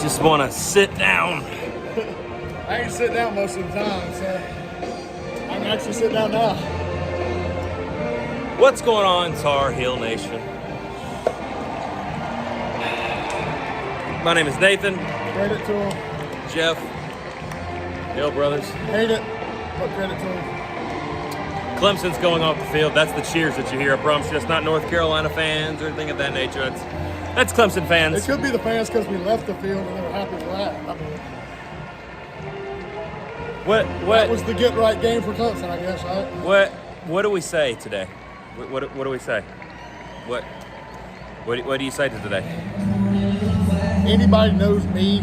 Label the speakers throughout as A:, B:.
A: Just want to sit down.
B: I ain't sit down most of the time, so I can actually sit down now.
A: What's going on, Tar Heel Nation? My name is Nathan.
B: Credit to him.
A: Jeff. Hill Brothers.
B: Hate it, but credit to him.
A: Clemson's going off the field. That's the cheers that you hear. I promise you, it's not North Carolina fans or anything of that nature. That's Clemson fans.
B: It could be the fans because we left the field and they were happy with that. I mean,
A: What
B: that was the get right game for Clemson, I guess, right?
A: What do we say today? What do we say? What do you say to today?
B: Anybody knows me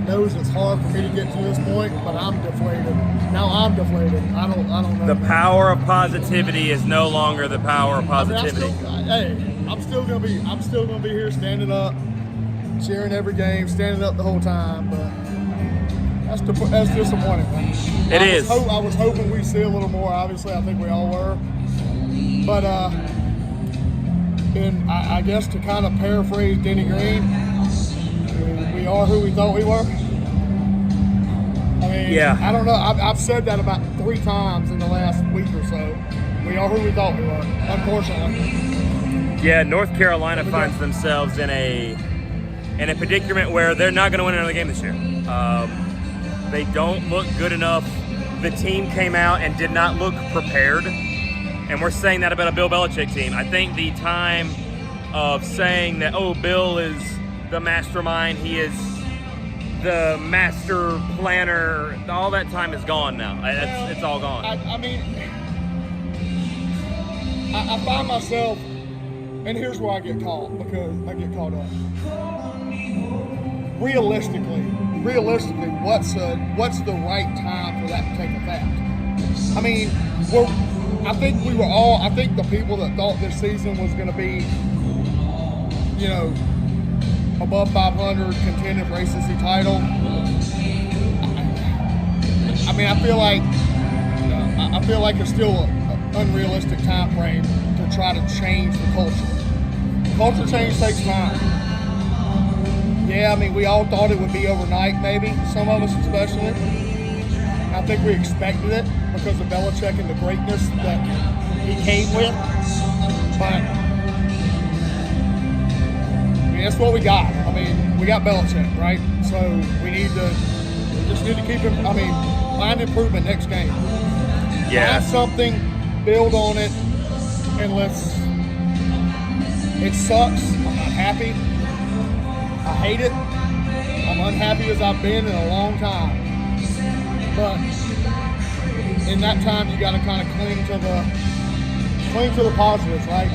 B: knows it's hard for me to get to this point, but I'm deflated. Now I'm deflated. I don't know.
A: The power of positivity is no longer the power of positivity.
B: I'm still gonna be here standing up, cheering every game, standing up the whole time, but that's disappointing.
A: It is.
B: I was hoping we'd see a little more. Obviously, I think we all were. But and I guess to kind of paraphrase Denny Green, we are who we thought we were. I mean,
A: yeah.
B: I don't know. I've said that about 3 times in the last week or so. We are who we thought we were, unfortunately.
A: Yeah, North Carolina finds themselves in a predicament where they're not going to win another game this year. They don't look good enough. The team came out and did not look prepared. And we're saying that about a Bill Belichick team. I think the time of saying that, oh, Bill is the mastermind, he is the master planner, all that time is gone now. It's all gone.
B: I mean, I find myself, and here's where I get caught, because I get caught up. Realistically, what's the right time for that to take effect? I mean, I think the people that thought this season was going to be, above 500, contending for ACC title. I mean, I feel like it's still an unrealistic time frame to try to change the culture. Culture change takes time. Yeah, I mean, we all thought it would be overnight, maybe, some of us especially. I think we expected it because of Belichick and the greatness that he came with. But, I mean, that's what we got. I mean, we got Belichick, right? So we just need to keep him, find improvement next game.
A: Yeah.
B: Find something, build on it, and it sucks. I'm not happy. I hate it. I'm unhappy as I've been in a long time. But in that time, you got to kind of cling to the positives, right?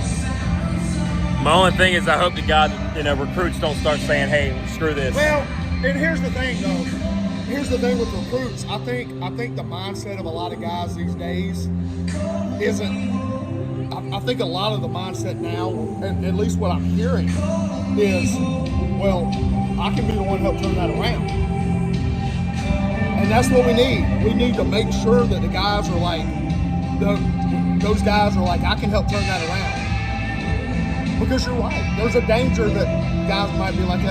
A: My only thing is, I hope to God, recruits don't start saying, "Hey, screw this."
B: Well, and here's the thing, though. Here's the thing with recruits. I think the mindset of a lot of guys these days isn't. I think a lot of the mindset now, at least what I'm hearing, is, well, I can be the one to help turn that around. And that's what we need. We need to make sure that the guys are like, those guys are like, I can help turn that around. Because you're right. There's a danger that guys might be like,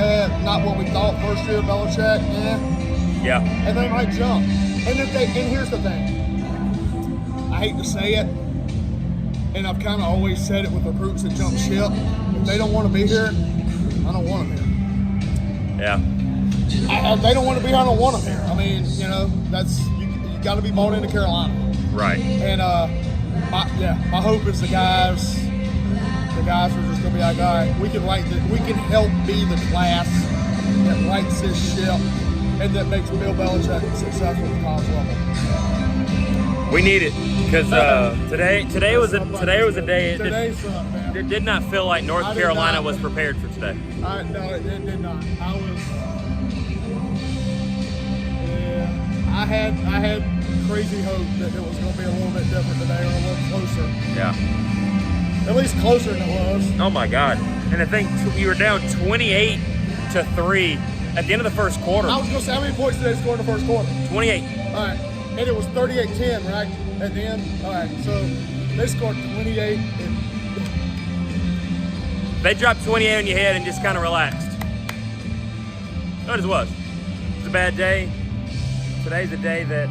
B: not what we thought first year Belichick,
A: Yeah.
B: And they might jump. And here's the thing. I hate to say it, and I've kind of always said it with recruits that jump ship. If they don't want to be here, I don't want them here.
A: Yeah.
B: If they don't want to be here, I don't want them here. I mean, that's you got to be bought into Carolina.
A: Right.
B: And my hope is the guys are just gonna be like, all right, we can help be the class that rights this ship and that makes Bill Belichick successful at the college level.
A: We need it because today was a day. It did not feel like North Carolina was prepared for today.
B: No, it did not. I had crazy hope that it was going to be a little bit different today, or a little closer.
A: Yeah.
B: At least closer than it was.
A: Oh my God! And I think you were down 28-3 at the end of the first quarter.
B: I was going to say, how many points did they score in the first quarter?
A: 28.
B: All right. And it was 38-10, right? At the end? All right. So they scored 28.
A: They dropped 28 on your head and just kind of relaxed. It was. It was a bad day. Today's a day that,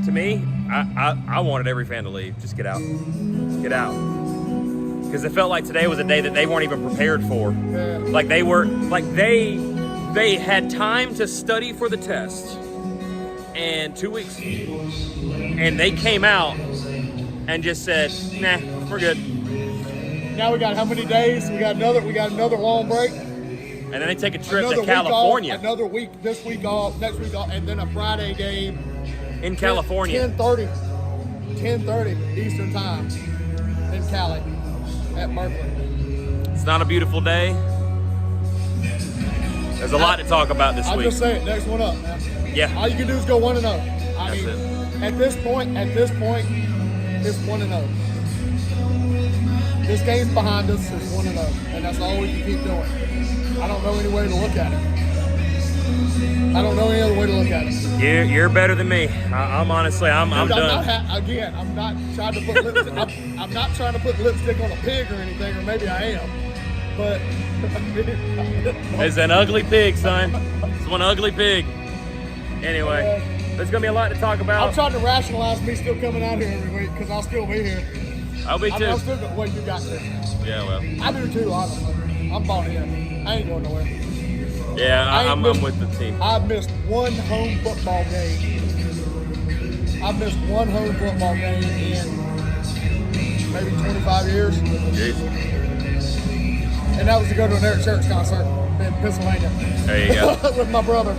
A: to me, I wanted every fan to leave. Just get out. Get out. Because it felt like today was a day that they weren't even prepared for.
B: Yeah.
A: Like they had time to study for the test. And 2 weeks. And they came out and just said, nah, we're good.
B: Now we got how many days? We got another long break.
A: And then they take a trip
B: Another
A: to California.
B: Week off, another week, this week off, next week off, and then a Friday game.
A: In California.
B: 10:30 Eastern time in Cali at Berkeley.
A: It's not a beautiful day. There's a lot to talk about this
B: I'm
A: week.
B: just saying, next one up, man.
A: Yeah.
B: All you can do is go 1-0. I
A: That's
B: mean,
A: it.
B: at this point, it's 1-0. This game's behind us. It's 1-0, and that's all we can keep doing. I don't know any way to look at it. I don't know any other way to look at it.
A: You're better than me. I'm honestly, I'm done.
B: I'm not trying to put lipstick. I'm not trying to put lipstick on a pig or anything, or maybe I am. But
A: It's an ugly pig, son. It's one ugly pig. Anyway, there's gonna be a lot to talk about.
B: I'm trying to rationalize me still coming out here every week because I'll still be here.
A: I'll be too.
B: I'm still going. Well, you got to.
A: Yeah, well.
B: I do too, honestly. I'm bought in. I ain't going nowhere.
A: Yeah, I'm with the team.
B: I've missed one home football game. I've missed one home football game in maybe 25 years.
A: Jeez.
B: And that was to go to an Eric Church concert in Pennsylvania.
A: There you go.
B: With my brother.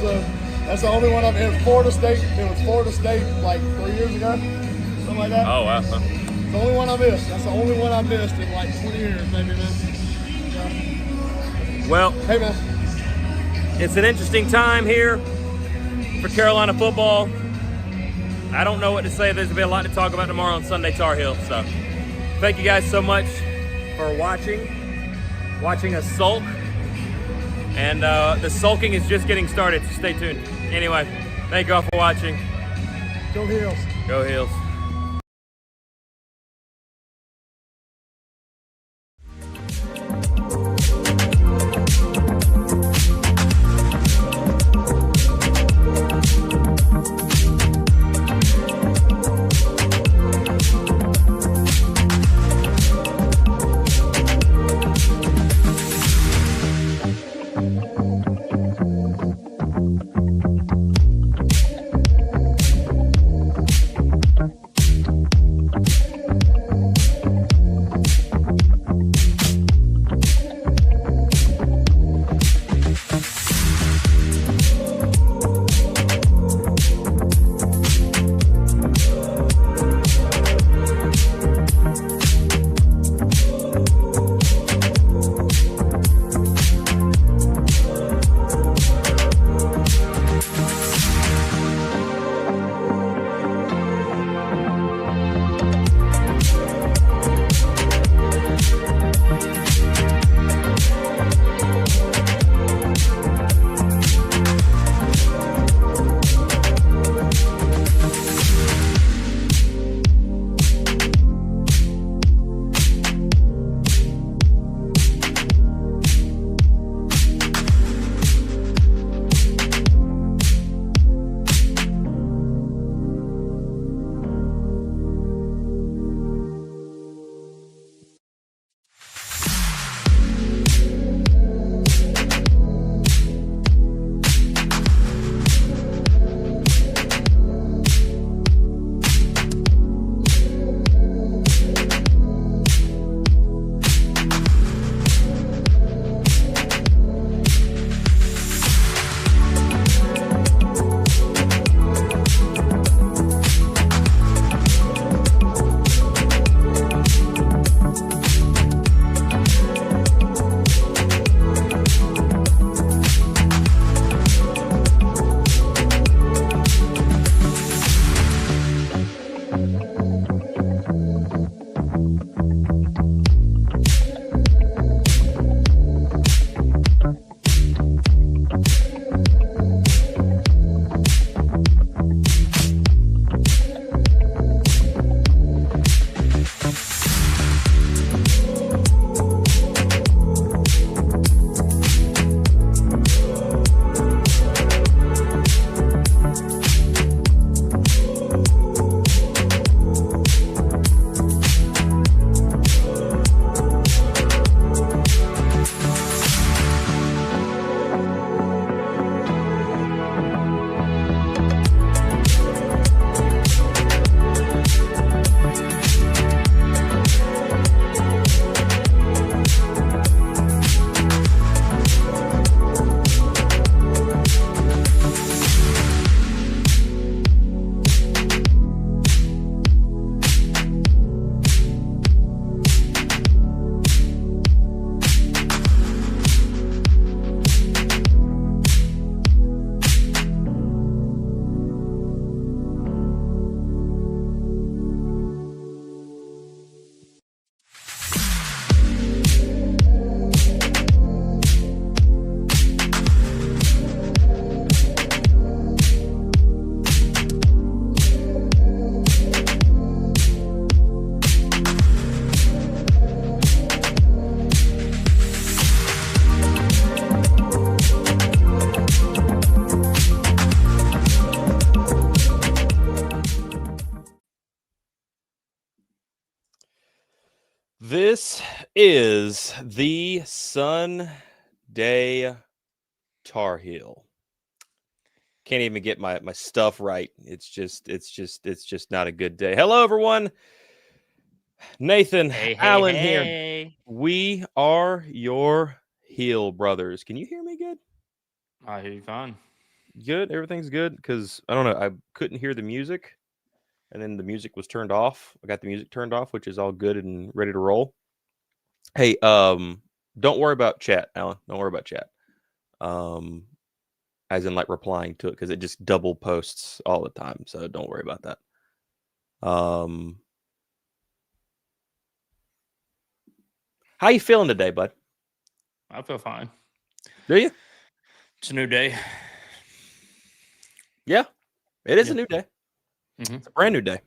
B: So that's the only one I'm in. Florida State. It was Florida State like 3 years ago. Something like that.
A: Oh, wow.
B: It's the only one I missed. That's the only one I missed in like 20 years, maybe, man. Yeah.
A: Well,
B: Hey, man.
A: it's an interesting time here for Carolina football. I don't know what to say. There's going to be a lot to talk about tomorrow on Sunday Tar Heel. So thank you guys so much for watching us sulk. And the sulking is just getting started, so stay tuned. Anyway, thank you all for watching.
B: Go Heels.
A: Go Heels. is the Sunday Tar Heel. Can't even get my stuff right. It's just not a good day. Hello, everyone. Nathan, Allen here. We are your heel brothers. Can you hear me good?
C: I hear you fine.
A: Good. Everything's good because I don't know. I couldn't hear the music, and then the music was turned off. I got the music turned off, which is all good and ready to roll. Hey, don't worry about chat, Alan. Don't worry about chat. As in like replying to it because it just double posts all the time. So don't worry about that. How you feeling today, bud?
C: I feel fine.
A: Do you?
C: It's a new day.
A: Yeah, it is
C: Yeah.
A: a new day.
C: Mm-hmm.
A: It's a brand new day.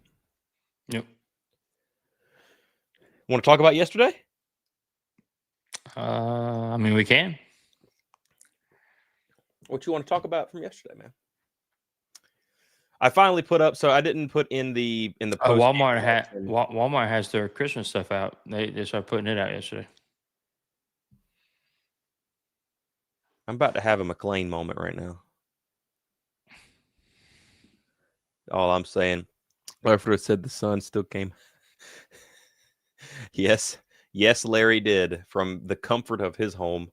C: Yep.
A: Want to talk about yesterday?
C: I mean, we can.
A: What you want to talk about from yesterday, man? I finally put up, so I didn't put in the post.
C: Walmart has their Christmas stuff out. They started putting it out yesterday.
A: I'm about to have a McLean moment right now. All I'm saying, Leffler said the sun still came. Yes, Larry did from the comfort of his home.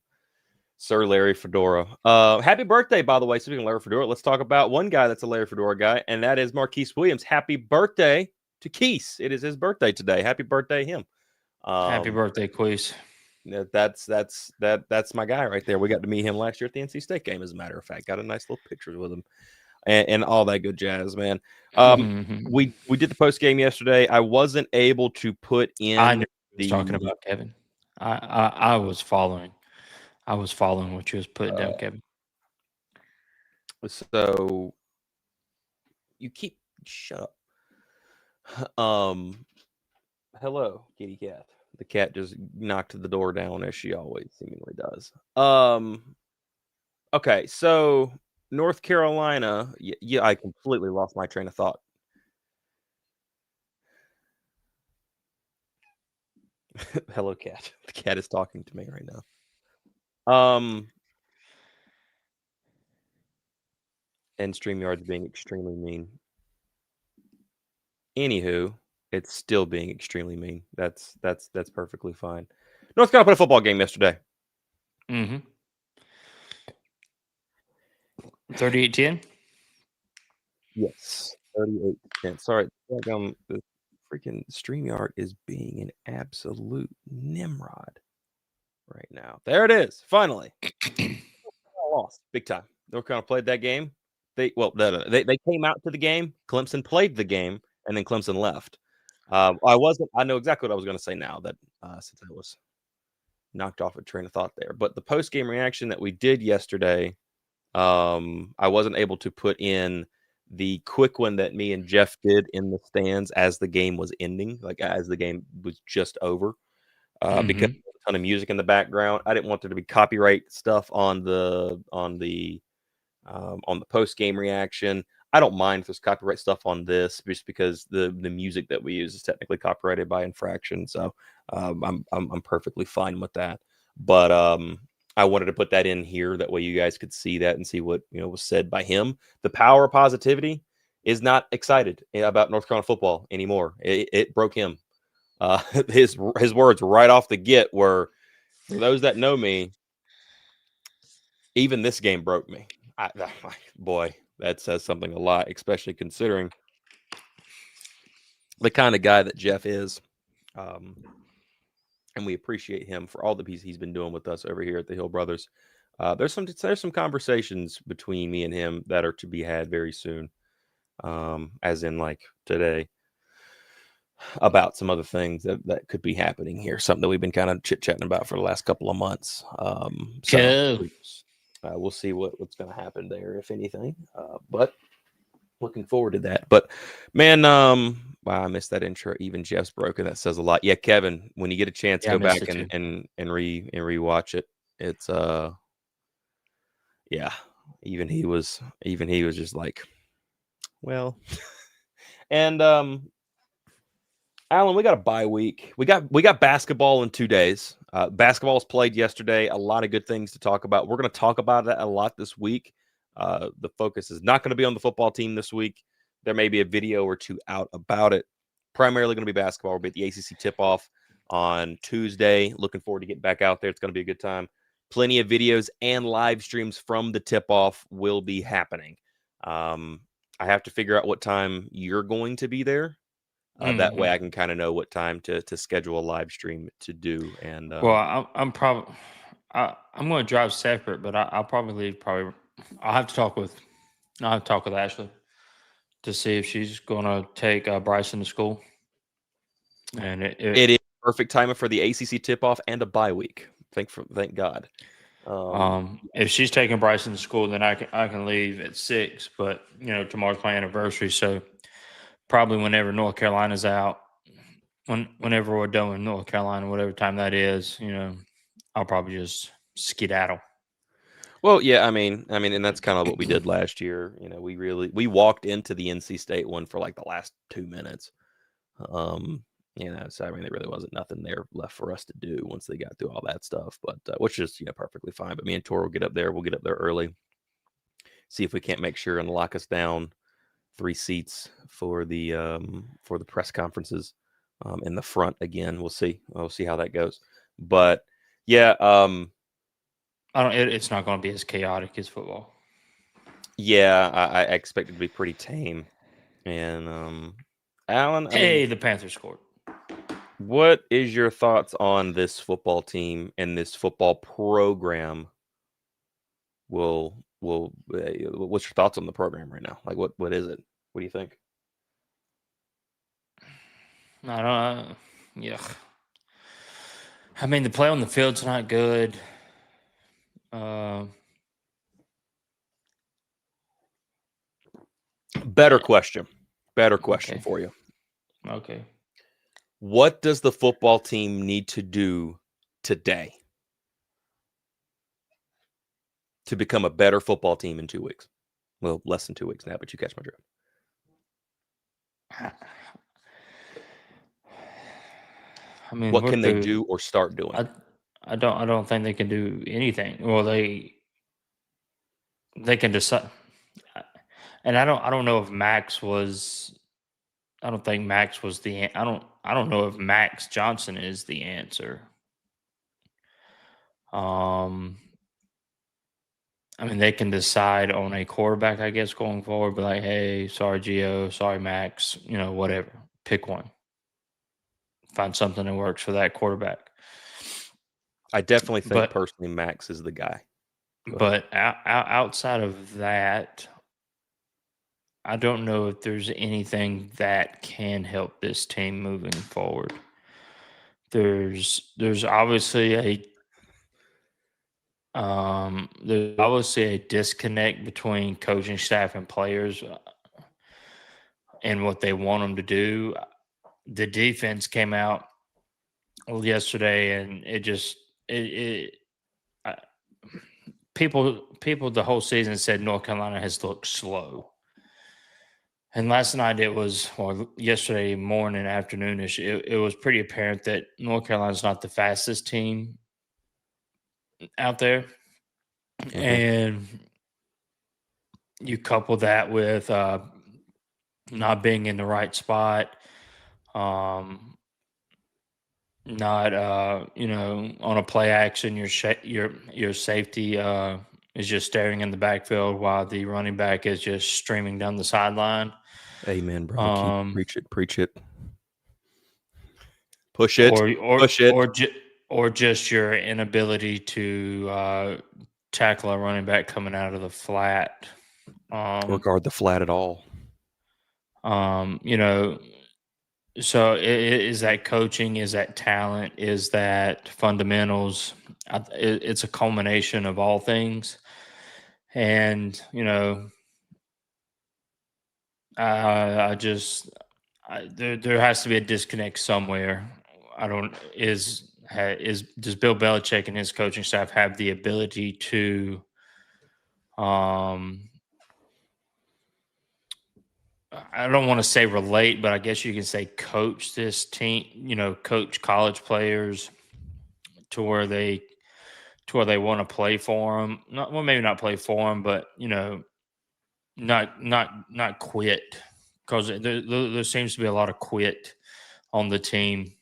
A: Sir Larry Fedora. Happy birthday, by the way. Speaking of Larry Fedora, let's talk about one guy that's a Larry Fedora guy, and that is Marquise Williams. Happy birthday to Keese. It is his birthday today. Happy birthday, him.
C: Happy birthday, Queese.
A: That's my guy right there. We got to meet him last year at the NC State game, as a matter of fact. Got a nice little pictures with him. And all that good jazz, man. We did the post game yesterday. I wasn't able to put in.
C: I knew he was talking about Kevin. I was following. I was following what you was putting down, Kevin.
A: So you keep shut up. Hello, kitty cat. The cat just knocked the door down as she always seemingly does. Okay, so North Carolina. Yeah, I completely lost my train of thought. Hello, cat. The cat is talking to me right now. And StreamYard's being extremely mean. Anywho, it's still being extremely mean. That's perfectly fine. North Carolina played a football game yesterday.
C: 38-10?
A: Yes, 38-10. Sorry, the freaking StreamYard is being an absolute Nimrod right now. There it is. Finally. Lost big time. North Carolina played that game. They came out to the game. Clemson played the game, and then Clemson left. I know exactly what I was going to say now that since I was knocked off a train of thought there. But the post game reaction that we did yesterday, I wasn't able to put in the quick one that me and Jeff did in the stands as the game was ending, like as the game was just over, because there was a ton of music in the background. I didn't want there to be copyright stuff on the post game reaction. I don't mind if there's copyright stuff on this, just because the music that we use is technically copyrighted by infraction. So I'm perfectly fine with that. But I wanted to put that in here. That way you guys could see that and see what was said by him. The power of positivity is not excited about North Carolina football anymore. It broke him. His words right off the get were, for those that know me, even this game broke me. Boy, that says something a lot, especially considering the kind of guy that Jeff is. And we appreciate him for all the pieces he's been doing with us over here at the Hill Brothers. There's some conversations between me and him that are to be had very soon, as in like today, about some other things that could be happening here. Something that we've been kind of chit-chatting about for the last couple of months. We'll see what's going to happen there, if anything. But looking forward to that. But man, wow, I missed that intro. Even Jeff's broken. That says a lot. Yeah, Kevin, when you get a chance, go back and rewatch it. It's yeah. Even he was just like, well, and
D: Alan, we got a bye week. We got basketball in 2 days. Basketball was played yesterday. A lot of good things to talk about. We're going to talk about it a lot this week. The focus is not going to be on the football team this week. There may be a video or two out about it. Primarily going to be basketball. We'll be at the ACC tip-off on Tuesday. Looking forward to getting back out there. It's going to be a good time. Plenty of videos and live streams from the tip-off will be happening. I have to figure out what time you're going to be there. That way I can kind of know what time to schedule a live stream to do. And
C: Well, I'm probably I'm going to drive separate, but I'll probably leave. I'll have to talk with Ashley to see if she's going to take Bryson to school. And
D: it is perfect timing for the ACC tip-off and a bye week. Thank God.
C: If she's taking Bryson to school, then I can leave at 6. But tomorrow's my anniversary, so probably whenever North Carolina's out, whenever we're done in North Carolina, whatever time that is, I'll probably just skedaddle.
D: Well, yeah, I mean, and that's kind of what we did last year. We walked into the NC State one for like the last 2 minutes. So there really wasn't nothing there left for us to do once they got through all that stuff. But which is perfectly fine. But me and Tor will get up there. We'll get up there early. See if we can't make sure and lock us down 3 seats for the press conferences in the front again. We'll see. We'll see how that goes. But yeah,
C: it's not going to be as chaotic as football.
D: Yeah, I expect it to be pretty tame. And Alan,
C: the Panthers scored.
D: What is your thoughts on this football team and this football program? What's your thoughts on the program right now? Like, what is it? What do you think?
C: I don't. Yeah. I mean, the play on the field's not good.
D: Better question for you.
C: Okay.
D: What does the football team need to do today to become a better football team in 2 weeks? Well, less than 2 weeks now, but you catch my drift.
C: I mean,
D: what can they do or start doing?
C: I don't think they can do anything. Well, they can decide. And I don't know if Max was. I don't think Max was the. I don't know if Max Johnson is the answer. I mean, they can decide on a quarterback, I guess, going forward. But like, hey, sorry, Gio, sorry, Max. Whatever. Pick one. Find something that works for that quarterback.
D: I definitely think personally Max is the guy.
C: But outside of that, I don't know if there's anything that can help this team moving forward. There's obviously a disconnect between coaching staff and players and what they want them to do. The defense came out yesterday, and people the whole season said North Carolina has looked slow. And last night yesterday morning, afternoonish, it was pretty apparent that North Carolina's not the fastest team out there. Mm-hmm. And you couple that with not being in the right spot, not on a play action, your safety is just staring in the backfield while the running back is just streaming down the sideline.
D: Amen, brother. Preach it. Push it. Push it.
C: Or just your inability to tackle a running back coming out of the flat.
D: Or guard the flat at all.
C: So is that coaching? Is that talent? Is that fundamentals? It's a culmination of all things. And, there has to be a disconnect somewhere. Does Bill Belichick and his coaching staff have the ability to I don't want to say relate, but I guess you can say coach this team, coach college players to where they want to play for them. Not well, maybe not play for them, but not quit, because there seems to be a lot of quit on the team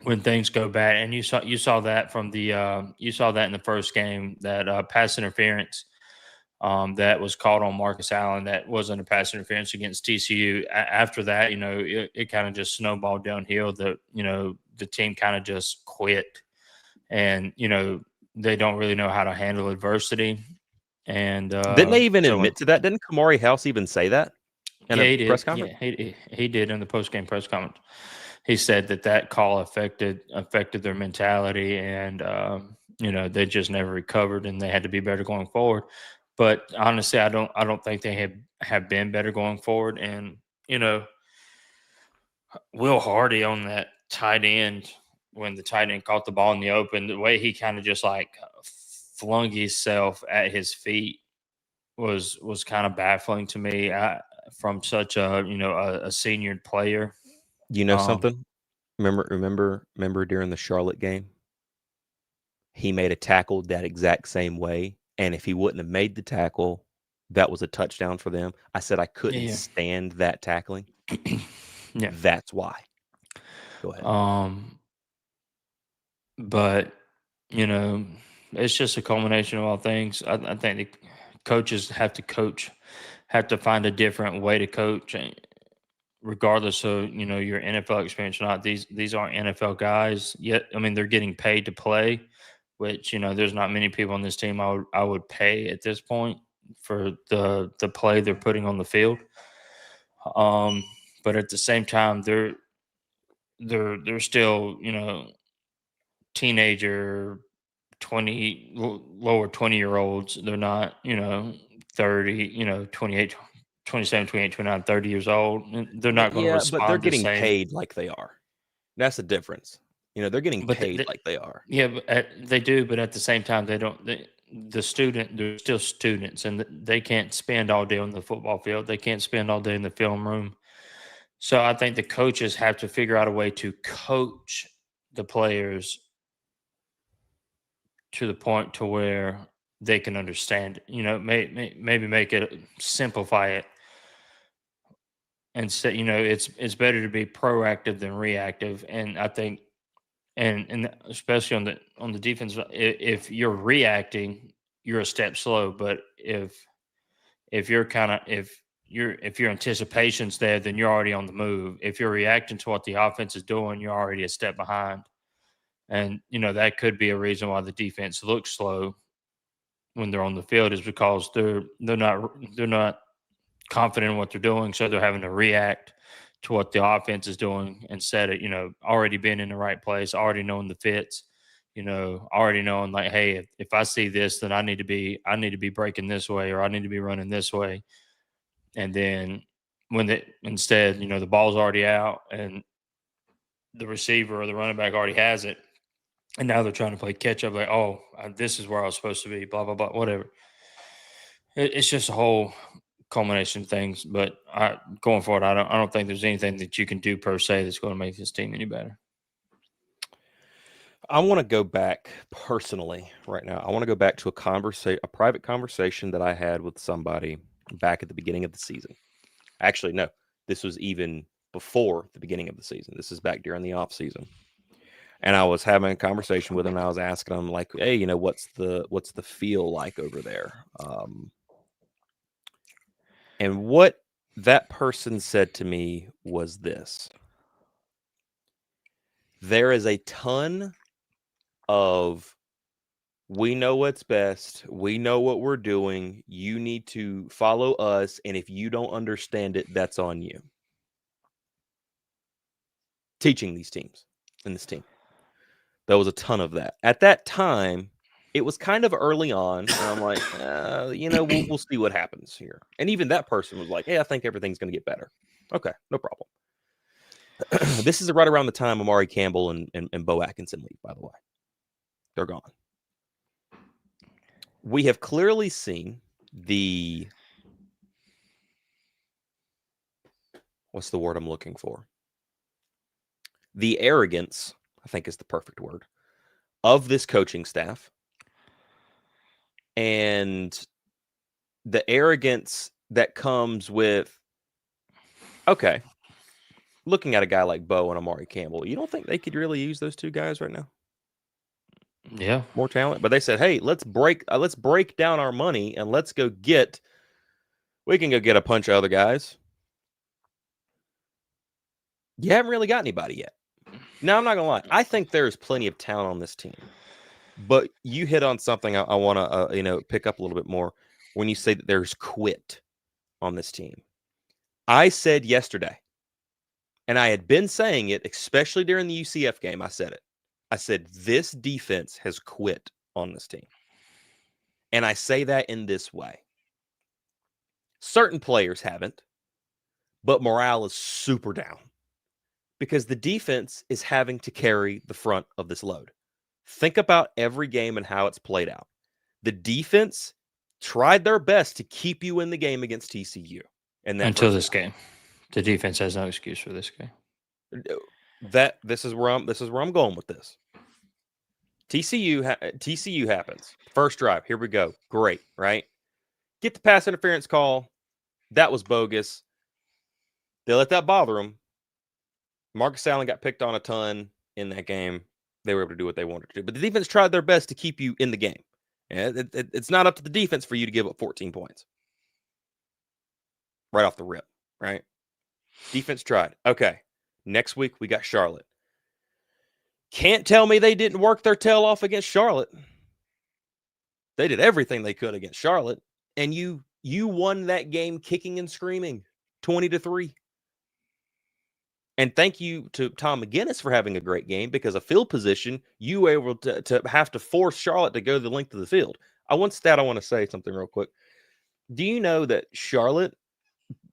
C: when things go bad. And you saw that from you saw that in the first game, that pass interference that was called on Marcus Allen. That wasn't a pass interference against TCU. After that, it kind of just snowballed downhill. The team kind of just quit, and they don't really know how to handle adversity. And
D: Didn't they even
C: so
D: admit to that? Didn't Kamari House even say that in
C: yeah,
D: a
C: he did.
D: press conference?
C: Yeah, he did in the post game press conference. He said that call affected their mentality, and they just never recovered, and they had to be better going forward. But honestly, I don't think they have been better going forward. And Will Hardy on that tight end, when the tight end caught the ball in the open, the way he kind of just like flung himself at his feet was kind of baffling to me, from such a senior player.
D: You know
C: Um,
D: something? Remember during the Charlotte game, he made a tackle that exact same way, and if he wouldn't have made the tackle, that was a touchdown for them. I said I couldn't
C: yeah,
D: stand that tackling.
C: yeah.
D: That's why. Go ahead.
C: But you know, it's just a culmination of all things. I think the coaches have to have to find a different way to coach, regardless of your NFL experience or not. These aren't NFL guys yet. I mean, they're getting paid to play, which there's not many people on this team I would pay at this point for the play they're putting on the field. Um, but at the same time, they're still teenager lower 20-year-olds. They're not 30, 28, 27, 28, 29, 30 years old. They're not going to
D: But they're
C: respond the
D: getting
C: same.
D: paid like they are. That's the difference. They're getting
C: But
D: paid like they are.
C: yeah, but they do. But at the same time, they don't. They're still students, and they can't spend all day on the football field. They can't spend all day in the film room. So I think the coaches have to figure out a way to coach the players to the point to where they can understand it. Maybe make it, simplify it, and say it's better to be proactive than reactive. And I think, and especially on the defense, if you're reacting, you're a step slow. But if you're kind of if your anticipation's there, then you're already on the move. If you're reacting to what the offense is doing, you're already a step behind. And that could be a reason why the defense looks slow when they're on the field, is because they're not confident in what they're doing, so they're having to react to what the offense is doing instead of already being in the right place, already knowing the fits, already knowing, like, hey, if I see this, then I need to be breaking this way, or I need to be running this way. And then instead, the ball's already out and the receiver or the running back already has it, and now they're trying to play catch up, like, oh, this is where I was supposed to be, blah blah blah, whatever. It's just a whole culmination of things. But going forward, I don't think there's anything that you can do per se that's going to make this team any better.
D: I want to go back personally right now. I want to go back to a private conversation that I had with somebody back at the beginning of the season. Actually, no, this was even before the beginning of the season. This is back during the off season. And I was having a conversation with him, and I was asking him, like, hey, what's the feel like over there? And what that person said to me was this: there is a ton of, we know what's best, we know what we're doing, you need to follow us, and if you don't understand it, that's on you. Teaching these teams and this team, there was a ton of that. At that time, it was kind of early on, and I'm like, we'll see what happens here. And even that person was like, hey, I think everything's going to get better. Okay, no problem. This is right around the time Amari Campbell and Bo Atkinson leave, by the way. They're gone. We have clearly seen the what's the word I'm looking for? The arrogance, I think is the perfect word, of this coaching staff. And the arrogance that comes with, okay, looking at a guy like Bo and Amari Campbell, you don't think they could really use those two guys right now?
C: Yeah.
D: More talent. But they said, hey, let's break down our money and we can go get a bunch of other guys. You haven't really got anybody yet. Now, I'm not going to lie. I think there's plenty of talent on this team. But you hit on something I want to pick up a little bit more when you say that there's quit on this team. I said yesterday, and I had been saying it, especially during the UCF game, I said it. I said, this defense has quit on this team. And I say that in this way. Certain players haven't, but morale is super down because the defense is having to carry the front of this load. Think about every game and how it's played out. The defense tried their best to keep you in the game against TCU. And
C: Until this game. The defense has no excuse for this game.
D: This is where I'm going with this. TCU happens. First drive. Here we go. Great, right? Get the pass interference call. That was bogus. They let that bother them. Marcus Allen got picked on a ton in that game. They were able to do what they wanted to do. But the defense tried their best to keep you in the game. It's not up to the defense for you to give up 14 points. Right off the rip, right? Defense tried. Okay. Next week, we got Charlotte. Can't tell me they didn't work their tail off against Charlotte. They did everything they could against Charlotte. And you won that game kicking and screaming 20-3. And thank you to Tom McGinnis for having a great game because of field position, you were able to have to force Charlotte to go the length of the field. I want to say something real quick. Do you know that Charlotte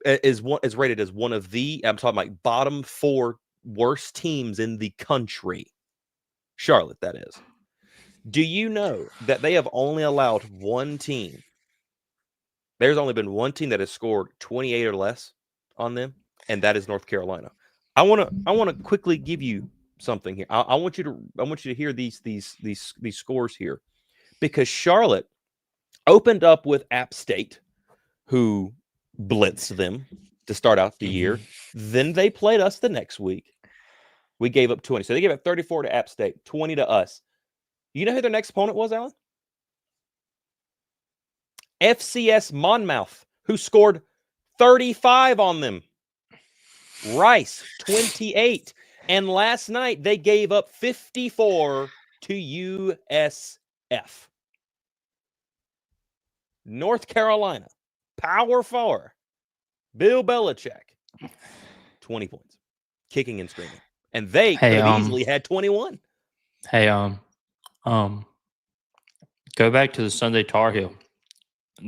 D: is rated as one of the, I'm talking like bottom 4 worst teams in the country? Charlotte, that is. Do you know that they have only allowed one team? There's only been one team that has scored 28 or less on them, and that is North Carolina. I want to quickly give you something here. I want you to hear these scores here, because Charlotte opened up with App State, who blitzed them to start out the year. Then they played us the next week. We gave up 20. So they gave up 34 to App State, 20 to us. You know who their next opponent was, Alan? FCS Monmouth, who scored 35 on them. Rice, 28. And last night, they gave up 54 to USF. North Carolina, Power 4, Bill Belichick, 20 points, kicking and screaming. And they could have easily had 21.
C: Hey, go back to the Sunday Tar Heel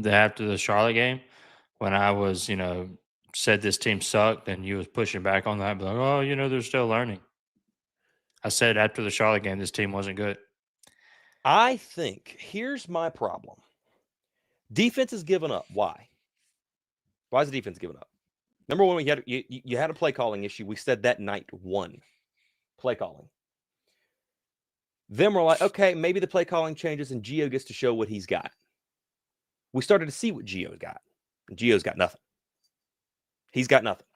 C: after the Charlotte game when I was, said this team sucked and you was pushing back on that, but like, they're still learning. I said after the Charlotte game, this team wasn't good.
D: I think here's my problem. Defense has given up. Why? Why is the defense giving up? Number one, you had a play calling issue. We said that night 1. Play calling. Then we're like, okay, maybe the play calling changes and Gio gets to show what he's got. We started to see what Gio's got. Gio's got nothing. He's got nothing.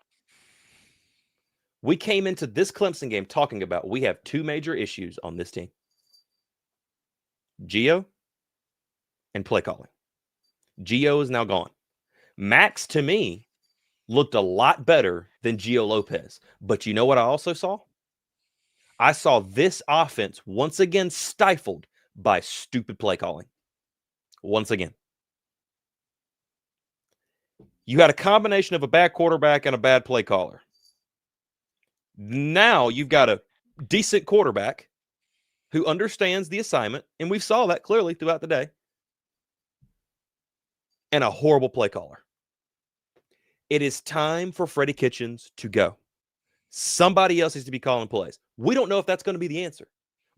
D: We came into this Clemson game talking about we have 2 major issues on this team. Gio and play calling. Gio is now gone. Max, to me, looked a lot better than Gio Lopez. But you know what I also saw? I saw this offense once again stifled by stupid play calling. Once again. You had a combination of a bad quarterback and a bad play caller. Now you've got a decent quarterback who understands the assignment, and we saw that clearly throughout the day, and a horrible play caller. It is time for Freddie Kitchens to go. Somebody else needs to be calling plays. We don't know if that's going to be the answer,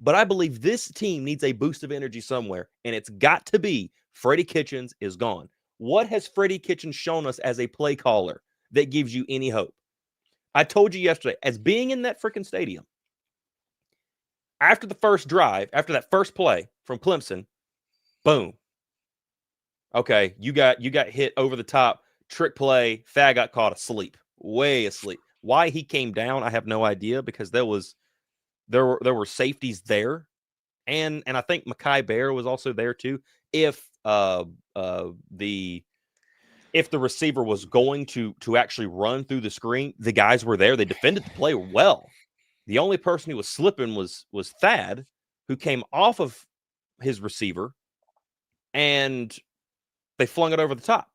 D: but I believe this team needs a boost of energy somewhere, and it's got to be Freddie Kitchens is gone. What has Freddie Kitchens shown us as a play caller that gives you any hope? I told you yesterday, as being in that freaking stadium, after the first drive, after that first play from Clemson, boom. Okay, you got hit over the top, trick play. Thad got caught asleep, way asleep. Why he came down, I have no idea, because there were safeties there, and I think Mekhi Bear was also there too. If the receiver was going to actually run through the screen, the guys were there. They defended the play well. The only person who was slipping was Thad, who came off of his receiver, and they flung it over the top.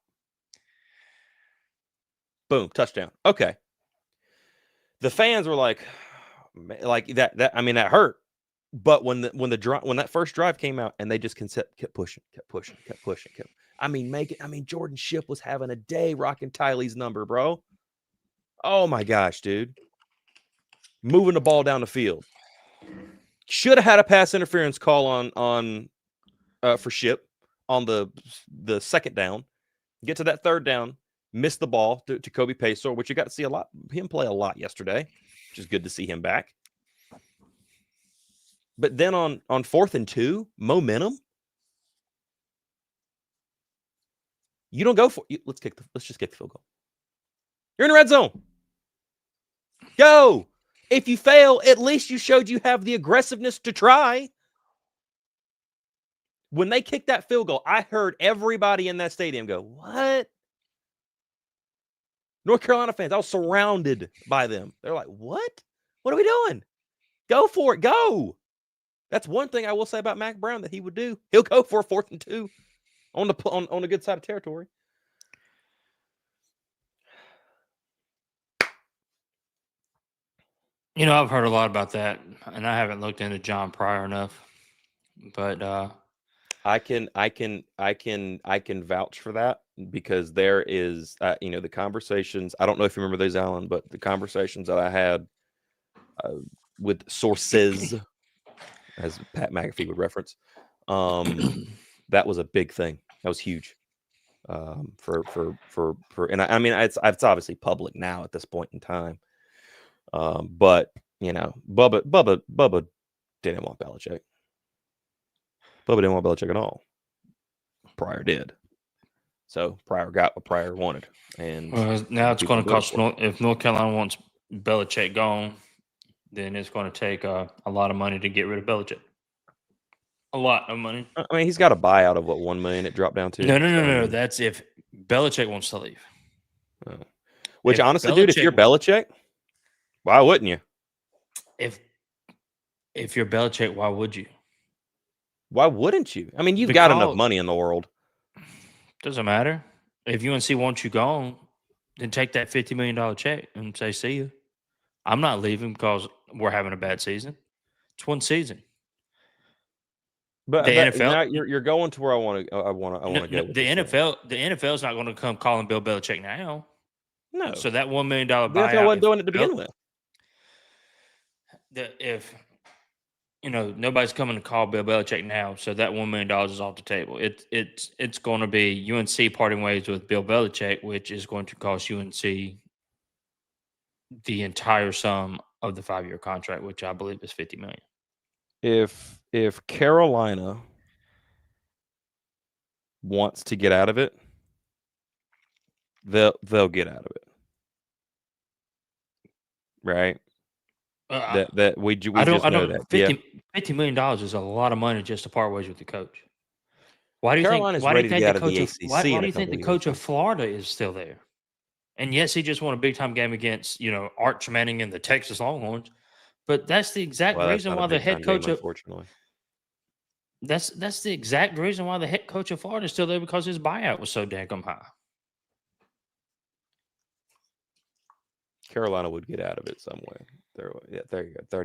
D: Boom, touchdown. Okay. The fans were like that. I mean, that hurt. But when that first drive came out and they just kept pushing. I mean, Jordan Shipp was having a day rocking Tylee's number, bro. Oh my gosh, dude. Moving the ball down the field. Should have had a pass interference call on for Shipp on the second down. Get to that third down, miss the ball to Kobe Paysour, which you got to see him play a lot yesterday, which is good to see him back. But then on 4th and 2, momentum. You don't go for it. Let's just kick the field goal. You're in the red zone. Go. If you fail, at least you showed you have the aggressiveness to try. When they kicked that field goal, I heard everybody in that stadium go, "What?" North Carolina fans, I was surrounded by them. They're like, "What? What are we doing? Go for it. Go." That's one thing I will say about Mac Brown that he would do. He'll go for a 4th and 2 on the good side of territory.
C: You know, I've heard a lot about that, and I haven't looked into John Pryor enough. But
D: I can vouch for that, because there is the conversations. I don't know if you remember those, Alan, but the conversations that I had with sources, as Pat McAfee would reference, that was a big thing. That was huge. And I mean, it's obviously public now at this point in time. But Bubba didn't want Belichick. Bubba didn't want Belichick at all. Pryor did. So Pryor got what Pryor wanted. And
C: now it's going to cost, if North Carolina wants Belichick gone, then it's going to take a lot of money to get rid of Belichick. A lot of money.
D: I mean, he's got a buyout of what, $1 million it dropped down to?
C: No. That's if Belichick wants to leave.
D: Which, honestly, dude, if you're Belichick, why wouldn't you?
C: If you're Belichick, why would you?
D: Why wouldn't you? I mean, you've got enough money in the world.
C: Doesn't matter. If UNC wants you gone, then take that $50 million check and say, "See you. I'm not leaving because we're having a bad season." It's one season.
D: But the NFL, now you're going to where I want to go.
C: The NFL is not going to come calling Bill Belichick now.
D: No.
C: So that $1 million buyout.
D: The NFL wasn't doing it to begin with.
C: If nobody's coming to call Bill Belichick now, so that $1 million is off the table. It's going to be UNC parting ways with Bill Belichick, which is going to cost UNC the entire sum of the 5-year contract, which I believe is $50 million.
D: If Carolina wants to get out of it, they'll get out of it, right? We just know that.
C: $50 million is a lot of money just to part ways with the coach. Why do you
D: Carolina's
C: think?
D: ready to get out of the ACC?
C: Why do you think the coach of Florida is still there? And yes, he just won a big time game against Arch Manning and the Texas Longhorns. But that's the exact reason why the head coach of that's the exact reason why the head coach of Florida is still there, because his buyout was so daggum high.
D: Carolina would get out of it somewhere. There you go.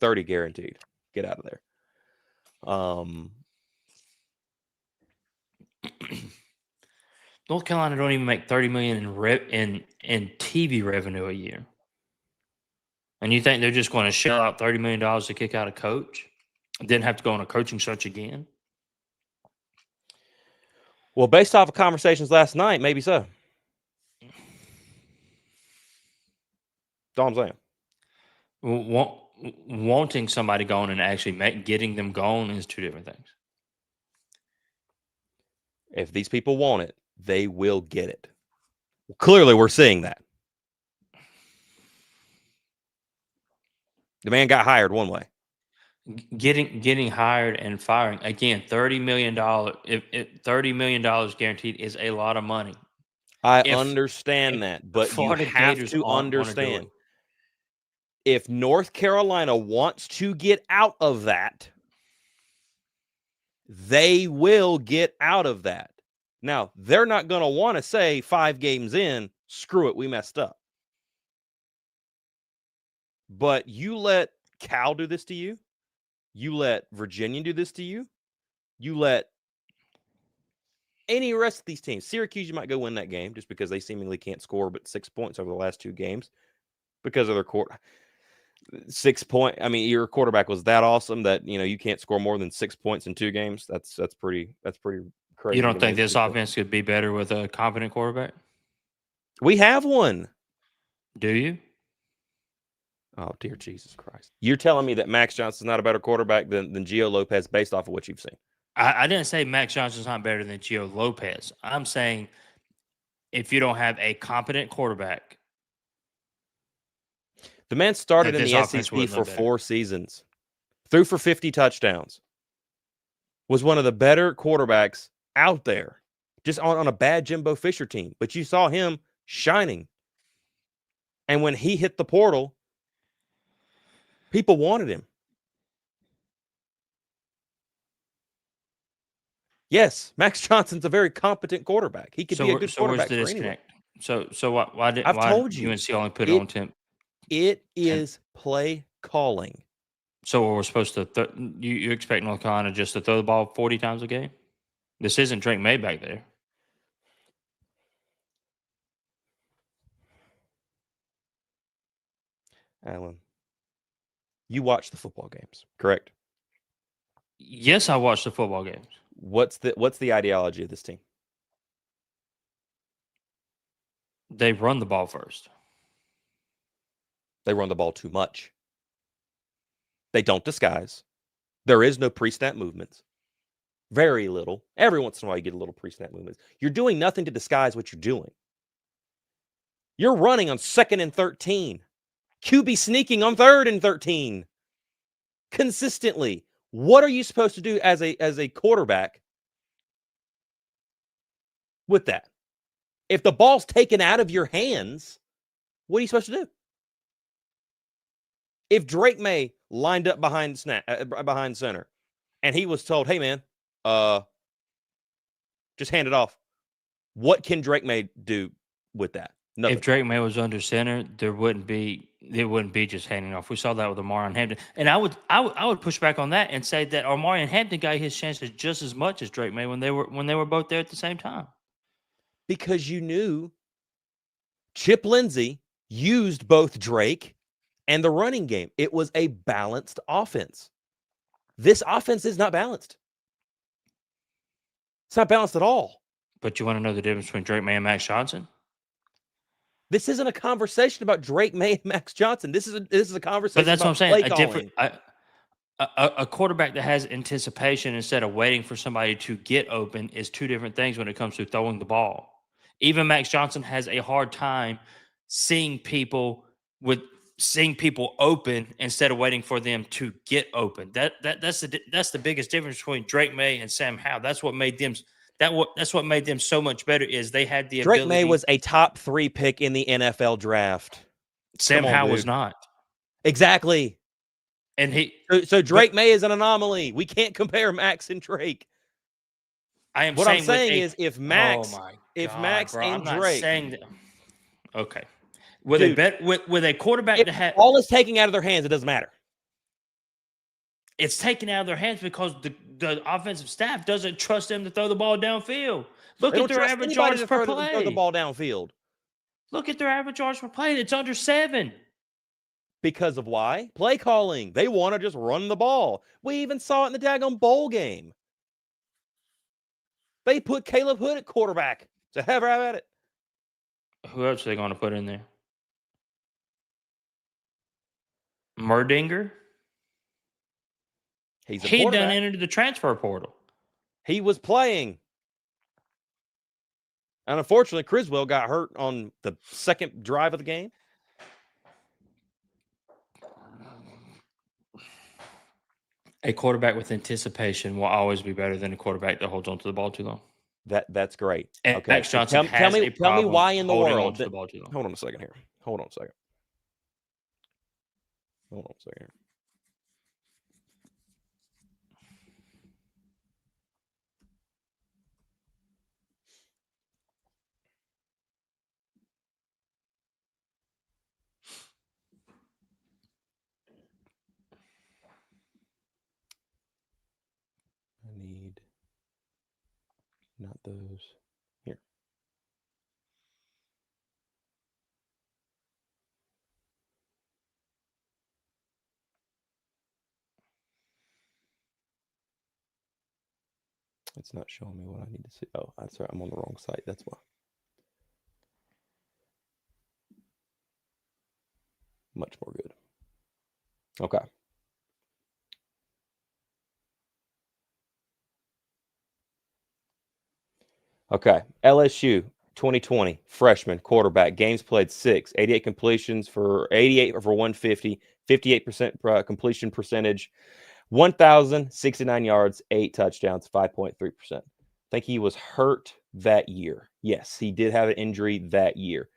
D: 30 guaranteed. Get out of there.
C: North Carolina don't even make $30 million in TV revenue a year. And you think they're just going to shell out $30 million to kick out a coach? Then have to go on a coaching search again?
D: Well, based off of conversations last night, maybe so. That's all I'm saying.
C: Wanting somebody gone and actually getting them gone is two different things.
D: If these people want it, they will get it. Well, clearly, we're seeing that. The man got hired one way.
C: Getting hired and firing again. $30 million. If $30 million guaranteed is a lot of money.
D: I
C: If
D: understand that, but you
C: Florida
D: have
C: Gators
D: to
C: aren't gonna do
D: understand.
C: it.
D: If North Carolina wants to get out of that, they will get out of that. Now, they're not going to want to say 5 games in, screw it, we messed up. But you let Cal do this to you. You let Virginia do this to you. You let any rest of these teams. Syracuse, you might go win that game just because they seemingly can't score but 6 points over the last 2 games because of their court. 6 point. I mean, your quarterback was that awesome that you can't score more than 6 points in 2 games. That's pretty crazy.
C: You don't think this offense could be better with a competent quarterback?
D: We have one.
C: Do you?
D: Oh, dear Jesus Christ. You're telling me that Max Johnson's not a better quarterback than Gio Lopez based off of what you've seen?
C: I didn't say Max Johnson's not better than Gio Lopez. I'm saying if you don't have a competent quarterback.
D: The man started
C: That
D: in
C: this
D: the
C: offense
D: SEC
C: wouldn't
D: for
C: look better.
D: 4 seasons. Threw for 50 touchdowns. Was one of the better quarterbacks out there. Just on a bad Jimbo Fisher team. But you saw him shining. And when he hit the portal, people wanted him. Yes, Max Johnson's a very competent quarterback. He could be a good quarterback
C: where's the
D: for anyone.
C: disconnect? So why did UNC only put it on 10?
D: It is play calling.
C: So we're supposed to you expect North Carolina just to throw the ball 40 times a game? This isn't Drake May back there.
D: Alan, you watch the football games, correct?
C: Yes, I watched the football games.
D: What's the ideology of this team?
C: They run the ball first.
D: They run the ball too much. They don't disguise. There is no pre-snap movements. Very little. Every once in a while you get a little pre-snap movements. You're doing nothing to disguise what you're doing. You're running on 2nd and 13. QB sneaking on 3rd and 13. Consistently. What are you supposed to do as a quarterback with that? If the ball's taken out of your hands, what are you supposed to do? If Drake May lined up behind center and he was told, hey, man, just hand it off. What can Drake May do with that? Nothing.
C: If Drake May was under center, it wouldn't be just handing off. We saw that with Omarion Hampton. And I would push back on that and say that Omarion Hampton got his chances just as much as Drake May when they were both there at the same time.
D: Because you knew Chip Lindsey used both Drake and the running game. It was a balanced offense. This offense is not balanced. It's not balanced at all.
C: But you want to know the difference between Drake May and Max Johnson?
D: This isn't a conversation about Drake May and Max Johnson. This is a conversation.
C: But that's
D: about
C: what I'm saying.
D: play calling.
C: A quarterback that has anticipation instead of waiting for somebody to get open is two different things when it comes to throwing the ball. Even Max Johnson has a hard time seeing people open instead of waiting for them to get open. That's the biggest difference between Drake May and Sam Howell. That's what made them so much better. Is they had the
D: Drake
C: ability.
D: May was a top 3 pick in the NFL draft.
C: Sam Howell was not.
D: Exactly.
C: And
D: so Drake May is an anomaly. We can't compare Max and Drake.
C: I'm
D: saying is if Max and Drake,
C: okay, with a quarterback that had
D: all is taking out of their hands, it doesn't matter.
C: It's taken out of their hands because the offensive staff doesn't trust them to throw the ball downfield. Look at their average yards per play.
D: Throw the ball downfield.
C: Look at their average yards per play. It's under 7.
D: Because of why? Play calling. They want to just run the ball. We even saw it in the daggone bowl game. They put Caleb Hood at quarterback. So have at it.
C: Who else are they going to put in there? Merdinger.
D: He's a
C: He done
D: quarterback.
C: entered the transfer portal.
D: He was playing. And unfortunately, Criswell got hurt on the second drive of the game.
C: A quarterback with anticipation will always be better than a quarterback that holds on to the ball too long.
D: That's great.
C: And
D: Okay.
C: Max Johnson
D: tell
C: has
D: me
C: a problem
D: why in the
C: holding
D: world.
C: on to the ball too long.
D: Hold on a second here. Hold on a second here. I need not those. Here. It's not showing me what I need to see. Oh, that's right. I'm on the wrong site. That's why. Much more good. Okay. Okay. LSU 2020 freshman quarterback. Games played 6, 88 completions for 88 for 150, 58% completion percentage, 1,069 yards, 8 touchdowns, 5.3%. I think he was hurt that year. Yes, he did have an injury that year.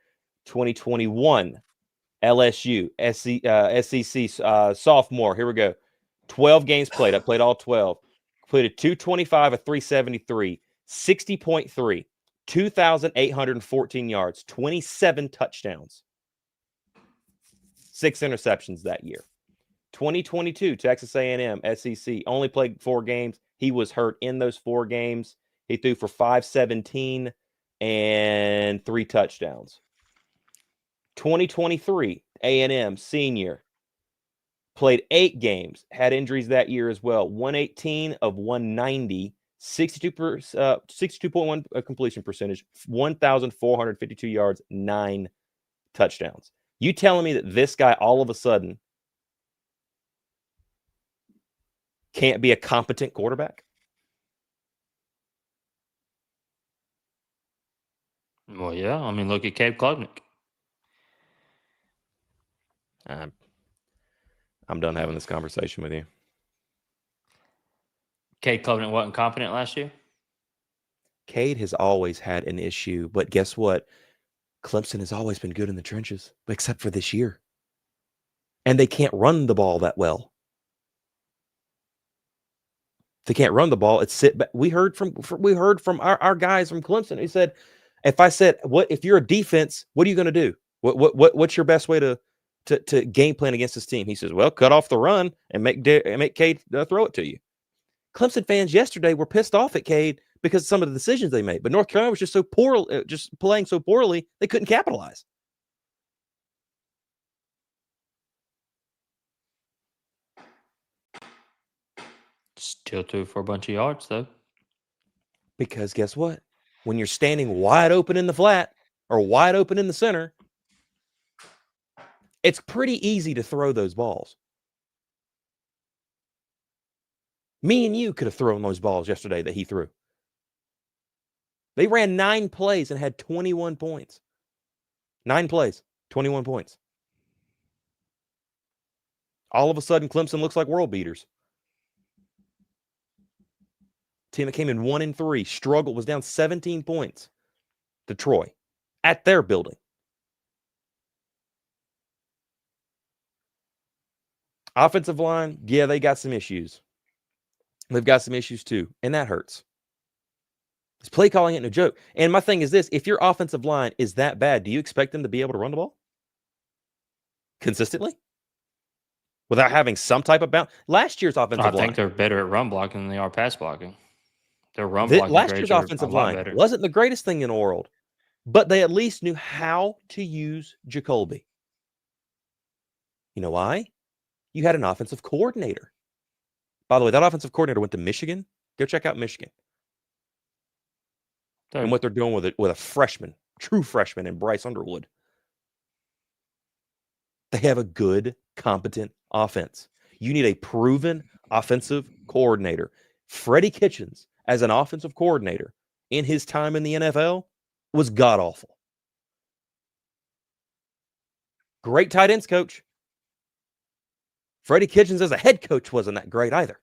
D: 2021 LSU SEC sophomore. Here we go. 12 games played. I played all 12. Completed 225, a 373, 60.3, 2,814 yards, 27 touchdowns, 6 interceptions that year. 2022 Texas A&M SEC only played 4 games. He was hurt in those 4 games. He threw for 517 and 3 touchdowns. 2023 A&M senior played 8 games, had injuries that year as well. 118 of 190, 62.1 completion percentage, 1,452 yards, 9 touchdowns. You telling me that this guy all of a sudden can't be a competent quarterback?
C: Well, yeah. I mean, look at Cade Klubnik.
D: I'm done having this conversation with you.
C: Cade Klubnik wasn't competent last year.
D: Cade has always had an issue, but guess what? Clemson has always been good in the trenches, except for this year. And they can't run the ball that well. They can't run the ball. It's sit back. We heard from our guys from Clemson. He said, if you're a defense, what are you going to do? What's your best way to game plan against this team? He says, well, cut off the run and make Cade throw it to you. Clemson fans yesterday were pissed off at Cade because of some of the decisions they made. But North Carolina was just so poor, just playing so poorly, they couldn't capitalize.
C: Still threw for a bunch of yards, though.
D: Because guess what? When you're standing wide open in the flat or wide open in the center, it's pretty easy to throw those balls. Me and you could have thrown those balls yesterday that he threw. They ran 9 plays and had 21 points. 9 plays, 21 points. All of a sudden, Clemson looks like world beaters. Team that came in 1-3, struggled, was down 17 points to Troy at their building. Offensive line, yeah, they got some issues. They've got some issues too, and that hurts. This play calling ain't no joke. And my thing is this, if your offensive line is that bad, do you expect them to be able to run the ball consistently? Without having some type of bounce? Last year's offensive line.
C: I think they're better at run blocking than they are pass blocking. Their run blocking
D: last
C: grades
D: year's
C: are
D: offensive
C: a lot
D: line
C: better.
D: wasn't the greatest thing in the world, but they at least knew how to use Jacoby. You know why? You had an offensive coordinator. By the way, that offensive coordinator went to Michigan. Go check out Michigan. And what they're doing with a freshman, true freshman in Bryce Underwood. They have a good, competent offense. You need a proven offensive coordinator. Freddie Kitchens, as an offensive coordinator in his time in the NFL, was god-awful. Great tight ends coach. Freddie Kitchens as a head coach wasn't that great either.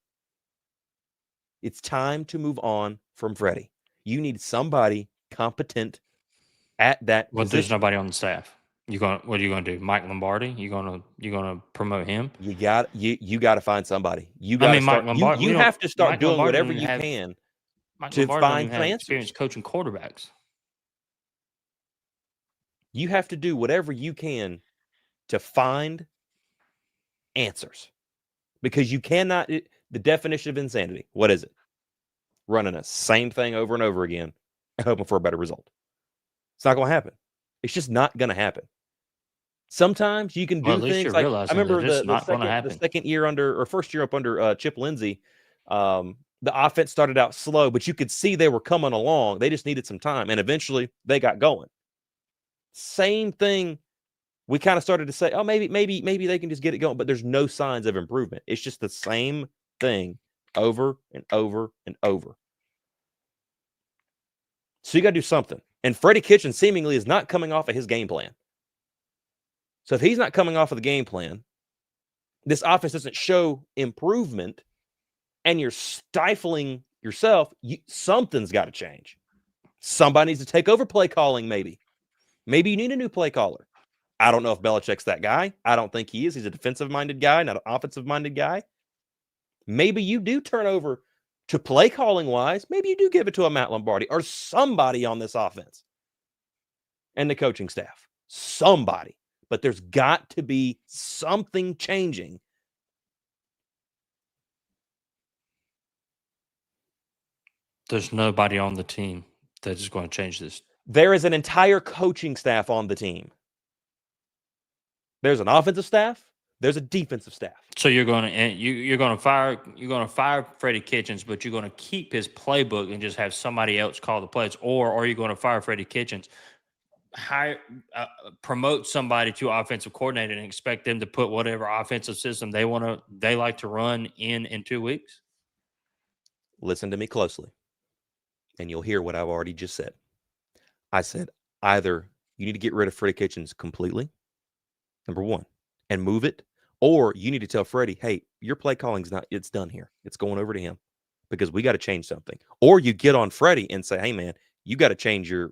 D: It's time to move on from Freddie. You need somebody competent at that
C: Well,
D: position.
C: there's nobody on the staff. What are you gonna do? Mike Lombardi? You gonna promote him?
D: You got to find somebody. You got to
C: Mike
D: start.
C: Lombardi.
D: You have to start
C: Mike
D: doing
C: Lombardi
D: whatever
C: don't even
D: you
C: have,
D: can
C: Mike
D: to
C: Lombardi don't
D: find
C: even have
D: answers.
C: experience coaching quarterbacks.
D: You have to do whatever you can to find answers, because you cannot. The definition of insanity. What is it? Running the same thing over and over again and hoping for a better result. It's not going to happen. It's just not going to happen. Sometimes you can do
C: Well, at least
D: things
C: you're
D: like, I
C: realizing
D: remember
C: that it's not going to
D: the
C: happen.
D: second year under, or first year up under Chip Lindsey. The offense started out slow, but you could see they were coming along. They just needed some time, and eventually they got going. Same thing. We kind of started to say, oh, maybe they can just get it going, but there's no signs of improvement. It's just the same thing over and over and over. So you got to do something. And Freddie Kitchen seemingly is not coming off of his game plan. So if he's not coming off of the game plan, this offense doesn't show improvement, and you're stifling yourself, something's got to change. Somebody needs to take over play calling, maybe. Maybe you need a new play caller. I don't know if Belichick's that guy. I don't think he is. He's a defensive-minded guy, not an offensive-minded guy. Maybe you do turn over to play calling-wise. Maybe you do give it to a Matt Lombardi or somebody on this offense and the coaching staff. Somebody. But there's got to be something changing.
C: There's nobody on the team that is going to change this.
D: There is an entire coaching staff on the team. There's an offensive staff. There's a defensive staff.
C: So you're going to fire Freddie Kitchens, but you're going to keep his playbook and just have somebody else call the plays, or are you going to fire Freddie Kitchens, promote somebody to offensive coordinator, and expect them to put whatever offensive system they like to run in 2 weeks?
D: Listen to me closely, and you'll hear what I've already just said. I said either you need to get rid of Freddie Kitchens completely, number one, and move it, or you need to tell Freddie, hey, your play calling's it's done here. It's going over to him because we got to change something. Or you get on Freddie and say, hey, man, you got to change you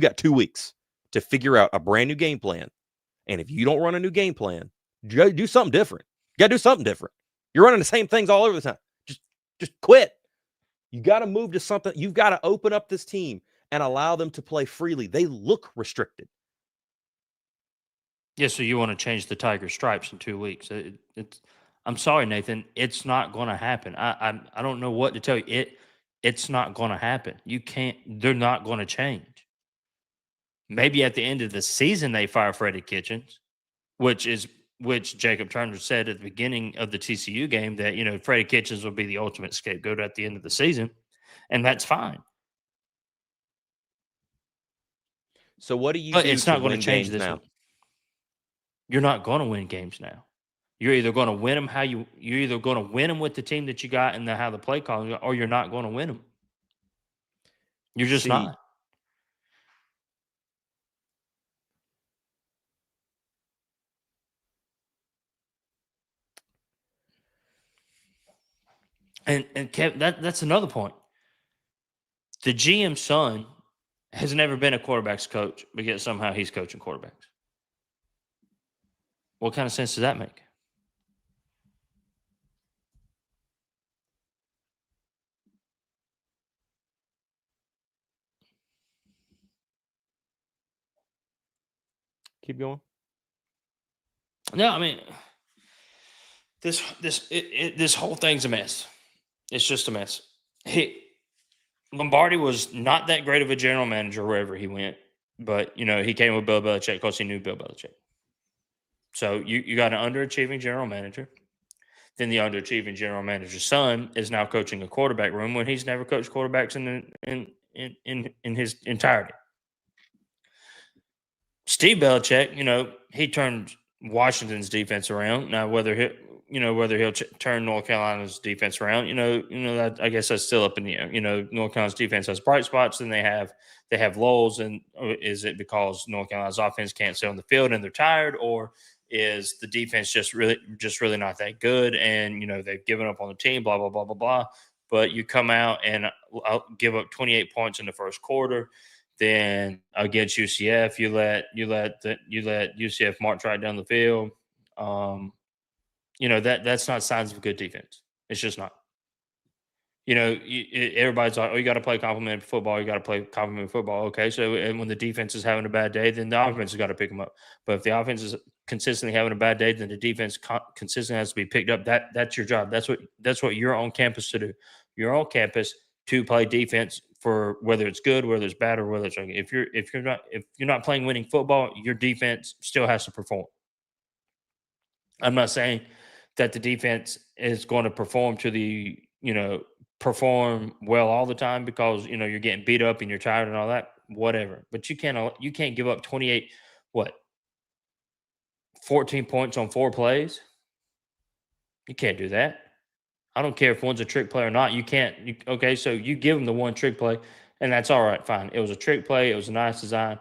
D: got 2 weeks to figure out a brand new game plan. And if you don't run a new game plan, do something different. You got to do something different. You're running the same things all over the time. Just quit. You got to move to something. You've got to open up this team and allow them to play freely. They look restricted.
C: Yeah, so you want to change the tiger stripes in 2 weeks. I'm sorry, Nathan. It's not going to happen. I don't know what to tell you. It's not going to happen. You can't. They're not going to change. Maybe at the end of the season they fire Freddie Kitchens, which Jacob Turner said at the beginning of the TCU game that Freddie Kitchens will be the ultimate scapegoat at the end of the season, and that's fine.
D: So what do you?
C: But
D: do
C: it's not
D: to
C: going
D: win
C: to change
D: games
C: this.
D: now?
C: You're not going to win games now. You're either going to win them you're either going to win them with the team that you got and how the play calling, or you're not going to win them. You're just not. And Kev, that's another point. The GM's son has never been a quarterback's coach, but yet somehow he's coaching quarterbacks. What kind of sense does that make?
D: Keep going.
C: No, I mean, this whole thing's a mess. It's just a mess. Lombardi was not that great of a general manager wherever he went, but he came with Bill Belichick because he knew Bill Belichick. So you got an underachieving general manager. Then the underachieving general manager's son is now coaching a quarterback room when he's never coached quarterbacks in his entirety. Steve Belichick, he turned Washington's defense around. Now, whether he'll turn North Carolina's defense around, that, I guess that's still up in the air. North Carolina's defense has bright spots, and they have lulls. And is it because North Carolina's offense can't stay on the field and they're tired, or is the defense just really not that good, and they've given up on the team, blah blah blah blah blah. But you come out and give up 28 points in the first quarter. Then against UCF, you let UCF march right down the field. That's not signs of a good defense. It's just not. Everybody's like, "Oh, you got to play complementary football. You got to play complementary football." Okay, so and when the defense is having a bad day, then the offense has got to pick them up. But if the offense is consistently having a bad day, then the defense consistently has to be picked up. That's your job. That's what you're on campus to do. You're on campus to play defense for whether it's good, whether it's bad, or whether it's okay. If you're not playing winning football, your defense still has to perform. I'm not saying that the defense is going to perform perform well all the time, because you're getting beat up and you're tired and all that, whatever. But you can't give up 14 points on 4 plays. You can't do that. I don't care if one's a trick play or not. You can't. Okay, so you give them the one trick play, and that's all right, fine. It was a trick play. It was a nice design.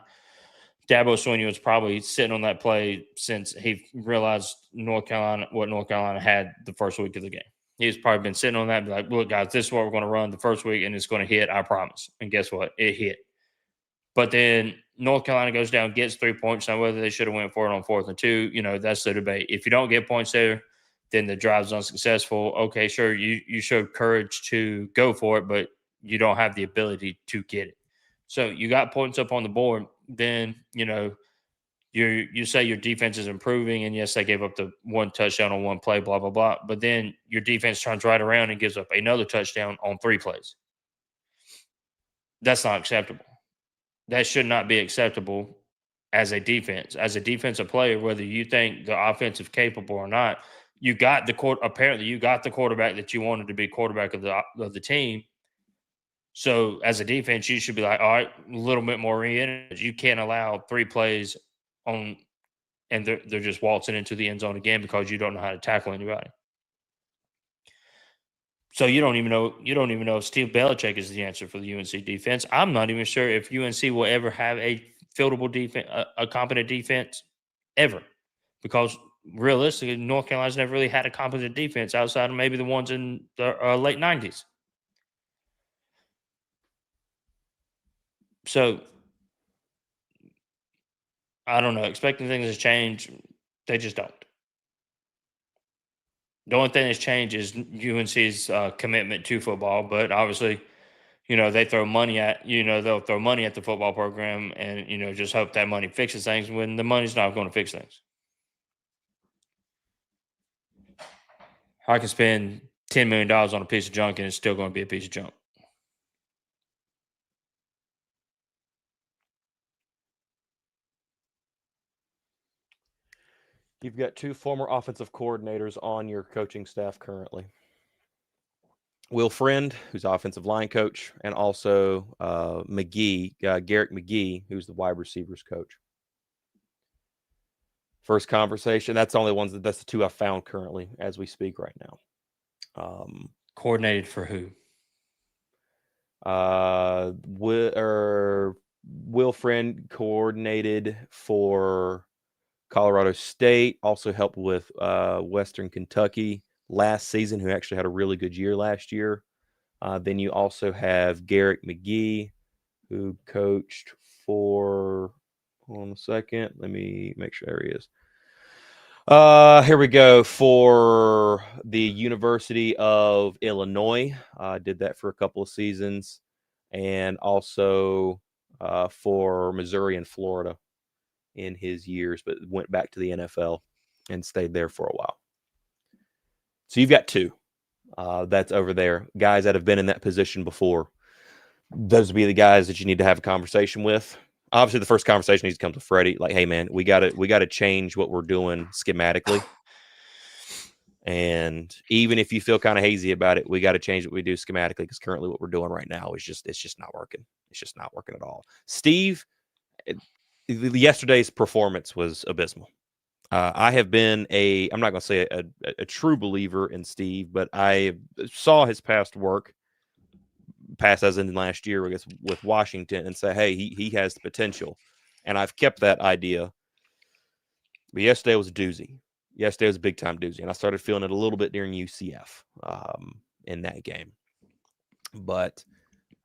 C: Dabo Swinney was probably sitting on that play since he realized what North Carolina had the first week of the game. He's probably been sitting on that and be like, "Look, guys, this is what we're going to run the first week, and it's going to hit, I promise." And guess what? It hit. But then North Carolina goes down, gets 3 points. Now, whether they should have went for it on 4th and 2, that's the debate. If you don't get points there, then the drive's unsuccessful. Okay, sure, you showed courage to go for it, but you don't have the ability to get it. So you got points up on the board. Then, you say your defense is improving, and yes, they gave up the 1 touchdown on 1 play, blah, blah, blah. But then your defense turns right around and gives up another touchdown on 3 plays. That's not acceptable. That should not be acceptable as a defense. As a defensive player, whether you think the offensive capable or not, apparently you got the quarterback that you wanted to be quarterback of the team. So as a defense, you should be like, all right, a little bit more in. You can't allow 3 plays and they're just waltzing into the end zone again because you don't know how to tackle anybody. So you don't even know if Steve Belichick is the answer for the UNC defense. I'm not even sure if UNC will ever have a fieldable defense, a competent defense ever, because realistically, North Carolina's never really had a competent defense outside of maybe the ones in the late 90s. So I don't know. Expecting things to change, they just don't. The only thing that's changed is UNC's commitment to football, but obviously, they throw money they'll throw money at the football program and, just hope that money fixes things when the money's not going to fix things. I can spend $10 million on a piece of junk and it's still going to be a piece of junk.
D: You've got 2 former offensive coordinators on your coaching staff currently. Will Friend, who's offensive line coach, and also Garrett McGee, who's the wide receivers coach. First conversation. That's the only ones that's the 2 I found currently as we speak right now.
C: Coordinated for who?
D: Will Friend coordinated for Colorado State, also helped with Western Kentucky last season, who actually had a really good year last year. Then you also have Garrett McGee, who coached for, hold on a second, let me make sure there he is. Here we go, for the University of Illinois. Did that for a couple of seasons, and also for Missouri and Florida in his years, but went back to the NFL and stayed there for a while. So you've got 2 that's over there, guys that have been in that position before. Those would be the guys that you need to have a conversation with. Obviously, the first conversation needs to come to Freddie. Like, hey, man, we got to change what we're doing schematically. And even if you feel kind of hazy about it, we got to change what we do schematically, because currently what we're doing right now is it's just not working. It's just not working at all. Steve, yesterday's performance was abysmal. I have been I'm not going to say a true believer in Steve, but I saw his past work, past as in last year, I guess, with Washington, and say, hey, he has the potential. And I've kept that idea. But yesterday was a doozy. Yesterday was a big time doozy. And I started feeling it a little bit during UCF in that game. But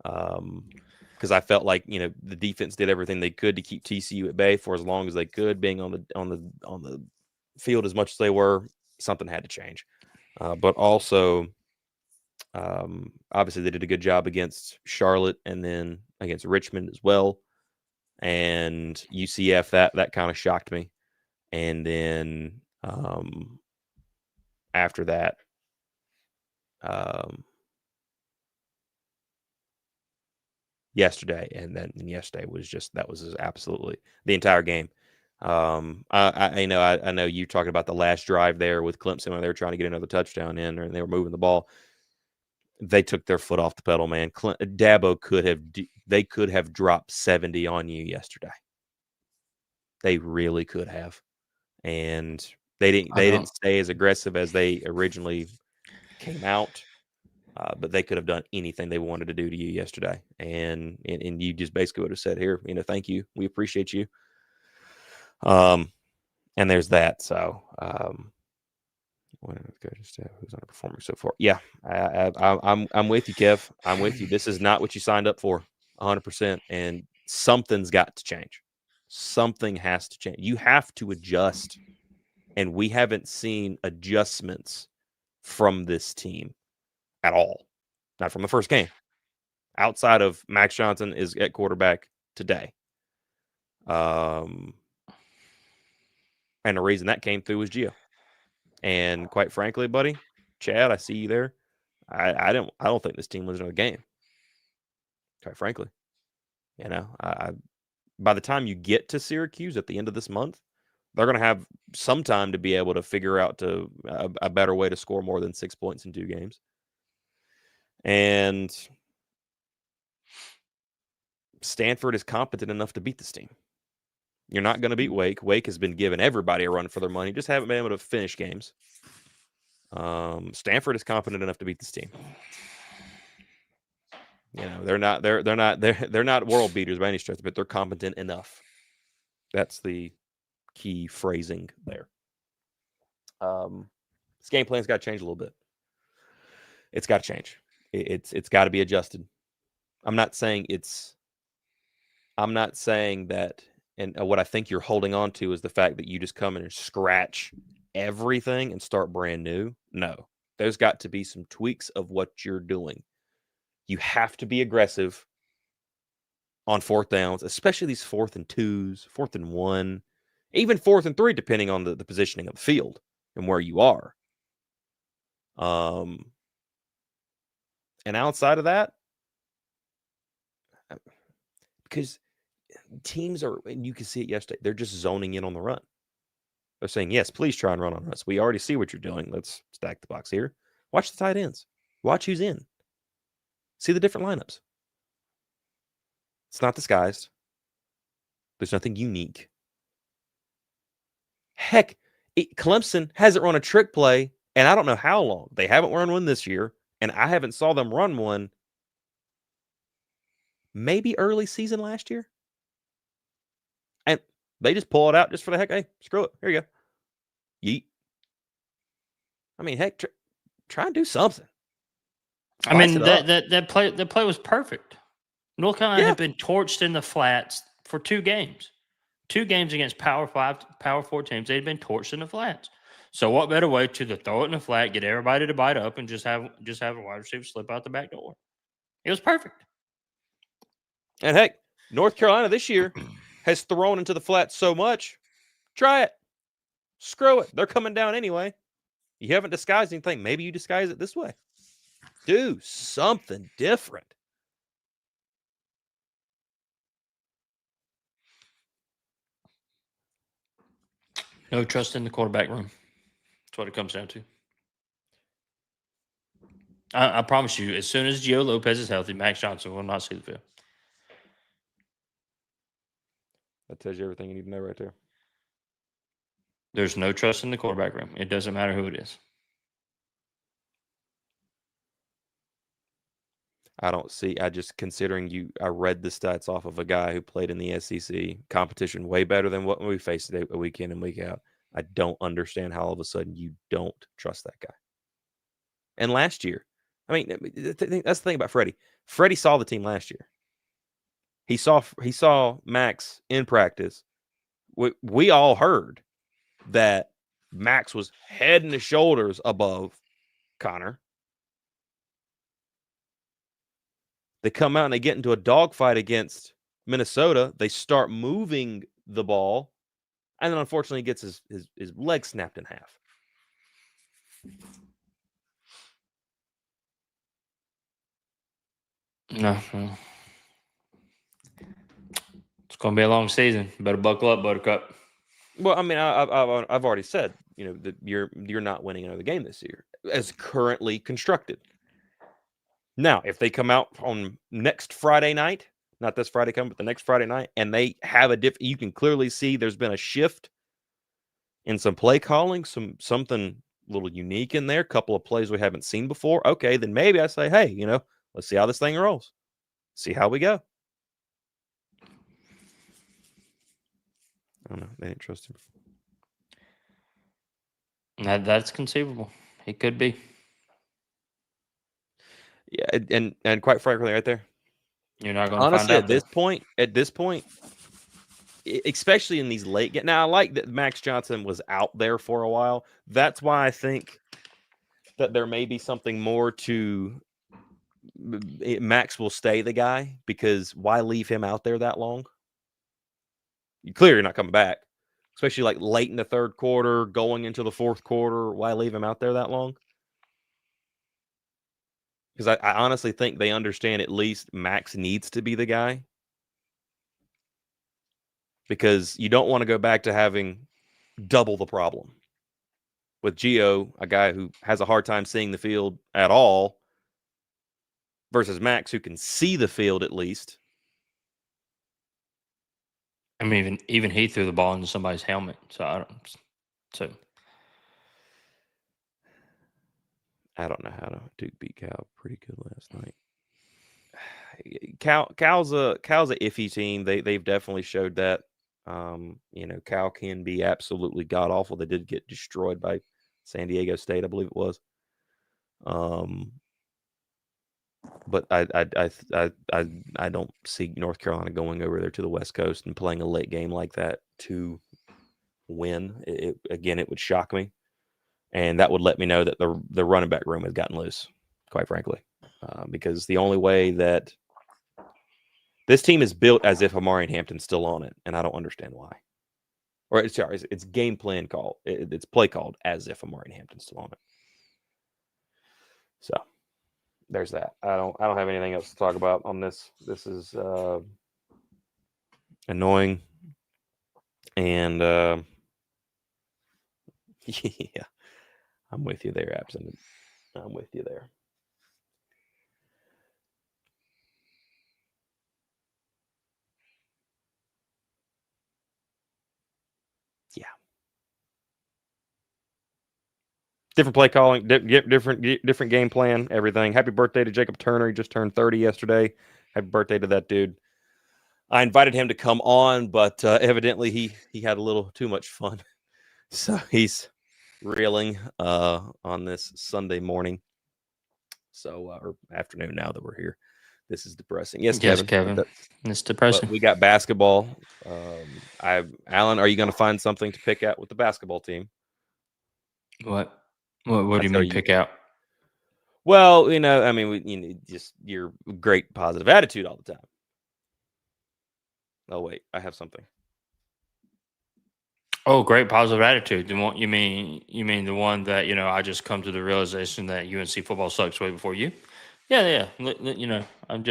D: because I felt like, the defense did everything they could to keep TCU at bay for as long as they could, being on the field as much as they were. Something had to change. But also, obviously, they did a good job against Charlotte and then against Richmond as well. And UCF, that kind of shocked me. And then after that, yesterday, and then yesterday was absolutely the entire game. I know you talking about the last drive there with Clemson when they were trying to get another touchdown in, and they were moving the ball. They took their foot off the pedal, man. Dabo could have dropped 70 on you yesterday. They really could have, and they didn't stay as aggressive as they originally came out. But they could have done anything they wanted to do to you yesterday, and you just basically would have said, "Here, thank you, we appreciate you." And there's that. So, who's underperforming so far? Yeah, I'm with you, Kev. I'm with you. This is not what you signed up for, 100%. And something's got to change. Something has to change. You have to adjust, and we haven't seen adjustments from this team at all. Not from the first game. Outside of Max Johnson is at quarterback today. And the reason that came through was Gio. And quite frankly, buddy, Chad, I see you there. I don't think this team wins another game. Quite frankly. By the time you get to Syracuse at the end of this month, they're going to have some time to be able to figure out a better way to score more than 6 points in 2 games. And Stanford is competent enough to beat this team. You're not going to beat Wake. Wake has been giving everybody a run for their money. Just haven't been able to finish games. Stanford is competent enough to beat this team. They're not world beaters by any stretch, but they're competent enough. That's the key phrasing there. This game plan's got to change a little bit. It's got to change. It's got to be adjusted. I'm not saying that. And what I think you're holding on to is the fact that you just come in and scratch everything and start brand new. No, there's got to be some tweaks of what you're doing. You have to be aggressive on 4th downs, especially these 4th and 2s, 4th and 1, even 4th and 3, depending on the positioning of the field and where you are. And outside of that, because teams are, and you can see it yesterday, they're just zoning in on the run. They're saying, yes, please try and run on us. We already see what you're doing. Let's stack the box here. Watch the tight ends. Watch who's in. See the different lineups. It's not disguised. There's nothing unique. Heck, Clemson hasn't run a trick play, and I don't know how long. They haven't run one this year, and I haven't saw them run one maybe early season last year. And they just pull it out just for the heck. Hey, screw it. Here you go. Yeet. I mean, heck, try and do something.
C: I mean, that play was perfect. North Carolina had been torched in the flats for 2 games. 2 games against Power 5, Power 4 teams. They'd been torched in the flats. So what better way to throw it in the flat, get everybody to bite up, and just have a wide receiver slip out the back door? It was perfect.
D: And heck, North Carolina this year has thrown into the flat so much. Try it. Screw it. They're coming down anyway. You haven't disguised anything. Maybe you disguise it this way. Do something different.
C: No trust in the quarterback room. That's what it comes down to. I promise you, as soon as Gio Lopez is healthy, Max Johnson will not see the field.
D: That tells you everything you need to know right there.
C: There's no trust in the quarterback room. It doesn't matter who it is.
D: I don't see. I just considering I read the stats off of a guy who played in the SEC competition way better than what we face a week in and week out. I don't understand how all of a sudden you don't trust that guy. And last year, I mean, that's the thing about Freddie. Freddie saw the team last year. He saw Max in practice. We all heard that Max was head and shoulders above Connor. They come out and they get into a dogfight against Minnesota. They start moving the ball, and then unfortunately he gets his leg snapped in half.
C: No. It's going to be a long season. You better buckle up, Buttercup.
D: Well, I mean, I've already said, that you're not winning another game this year as currently constructed. Now, if they come out on next Friday night, not this Friday coming, but the next Friday night, and they have you can clearly see there's been a shift in some play calling, something a little unique in there, a couple of plays we haven't seen before. Okay, then maybe I say, hey, let's see how this thing rolls. See how we go. I don't know. They didn't trust him.
C: That's conceivable. He could be.
D: Yeah, and quite frankly, right there,
C: You're not going to
D: honestly
C: find out.
D: at this point, especially in these late games. Now, I like that Max Johnson was out there for a while. That's why I think that there may be something more to Max will stay the guy, because why leave him out there that long? You're not coming back, especially like late in the third quarter, going into the fourth quarter. Why leave him out there that long? Because I honestly think they understand at least Max needs to be the guy, because you don't want to go back to having double the problem with Gio, a guy who has a hard time seeing the field at all, versus Max, who can see the field at least.
C: I mean, even he threw the ball into somebody's helmet.
D: I don't know how to Duke beat Cal pretty good last night. Cal's a iffy team. They've definitely showed that. Cal can be absolutely god awful. They did get destroyed by San Diego State, I believe it was. But I don't see North Carolina going over there to the West Coast and playing a late game like that to win. It would shock me, and that would let me know that the running back room has gotten loose, quite frankly, because the only way that this team is built as if Amari Hampton's still on it, and I don't understand why. Or sorry, it's game plan called. It's play called as if Amari Hampton's still on it. So there's that. I don't have anything else to talk about on this. This is annoying, and yeah, I'm with you there, Absent. I'm with you there. Yeah. Different play calling, different game plan, everything. Happy birthday to Jacob Turner. He just turned 30 yesterday. Happy birthday to that dude. I invited him to come on, but evidently he had a little too much fun. So he's reeling on this Sunday morning. So, or afternoon now that we're here. This is depressing. Yes, Kevin.
C: It's depressing.
D: But we got basketball. Alan, are you going to find something to pick out with the basketball team?
C: What do you mean pick out?
D: Well, I mean, just your great positive attitude all the time. Oh wait, I have something.
C: Oh, great positive attitude. The one you mean the one that I just come to the realization that UNC football sucks way before you. Yeah. I'm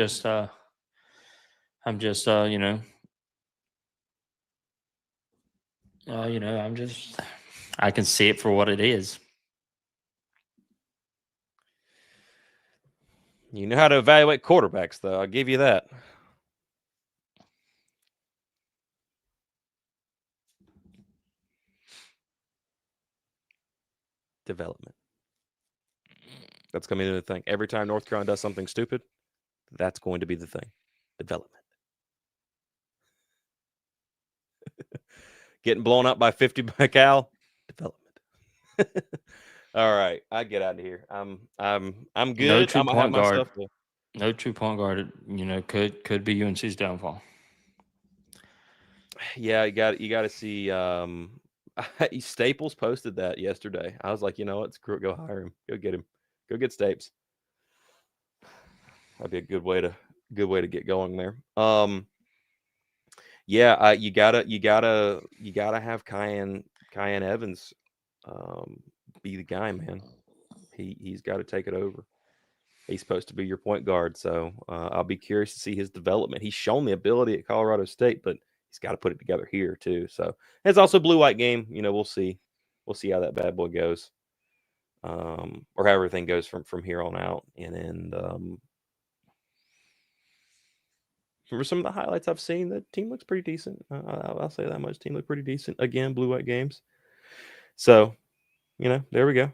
C: just I can see it for what it is.
D: You know how to evaluate quarterbacks, though. I'll give you that. Development. That's going to be the thing. Every time North Carolina does something stupid, that's going to be the thing. Development. Getting blown up by 50 by Cal. Development. All right, I get out of here. I'm good.
C: No true
D: I'm gonna have
C: point guard.
D: myself.
C: No true point guard. Could be UNC's downfall.
D: Yeah, you got to see. Staples posted that yesterday. I was like, you know what? Screw it, go hire him. Go get him. Go get Stapes. That'd be a good way to get going there. Yeah, you gotta have Kyan Evans be the guy, man. He's got to take it over. He's supposed to be your point guard, so I'll be curious to see his development. He's shown the ability at Colorado State, but he's got to put it together here too. So it's also a blue-white game. We'll see how that bad boy goes, or how everything goes from here on out. And then for some of the highlights I've seen, the team looks pretty decent. I'll say that much. Team looked pretty decent. Again, blue-white games. So, there we go.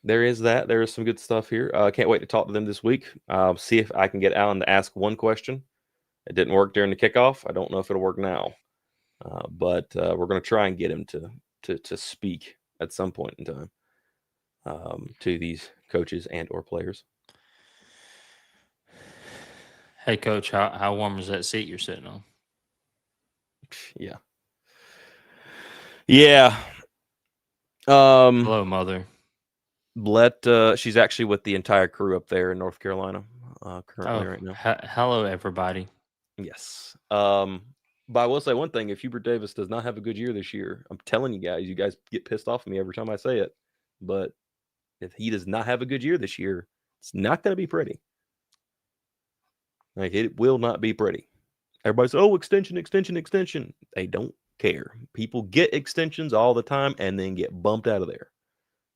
D: There is that. There is some good stuff here. Can't wait to talk to them this week. See if I can get Alan to ask one question. It didn't work during the kickoff. I don't know if it'll work now. But we're going to try and get him to speak at some point in time to these coaches and or players.
C: Hey, Coach, how warm is that seat you're sitting on?
D: Yeah. Yeah.
C: Hello, Mother.
D: She's actually with the entire crew up there in North Carolina currently right now.
C: Hello, everybody.
D: Yes. But I will say one thing: if Hubert Davis does not have a good year this year, I'm telling you guys get pissed off at me every time I say it. But if he does not have a good year this year, it's not going to be pretty. Like, it will not be pretty. Everybody says, "Oh, extension, extension, extension." They don't care. People get extensions all the time and then get bumped out of there.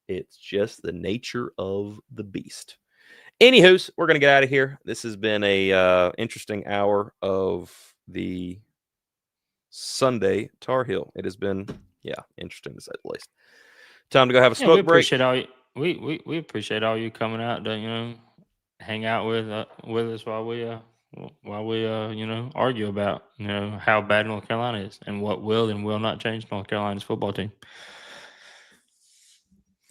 D: It's just the nature of the beast. Anywho's, we're going to get out of here. This has been a interesting hour of the Sunday Tar Heel. It has been, interesting to say the least. Time to go have a smoke break.
C: We appreciate all you coming out to hang out with us while we argue about how bad North Carolina is and what will and will not change North Carolina's football team.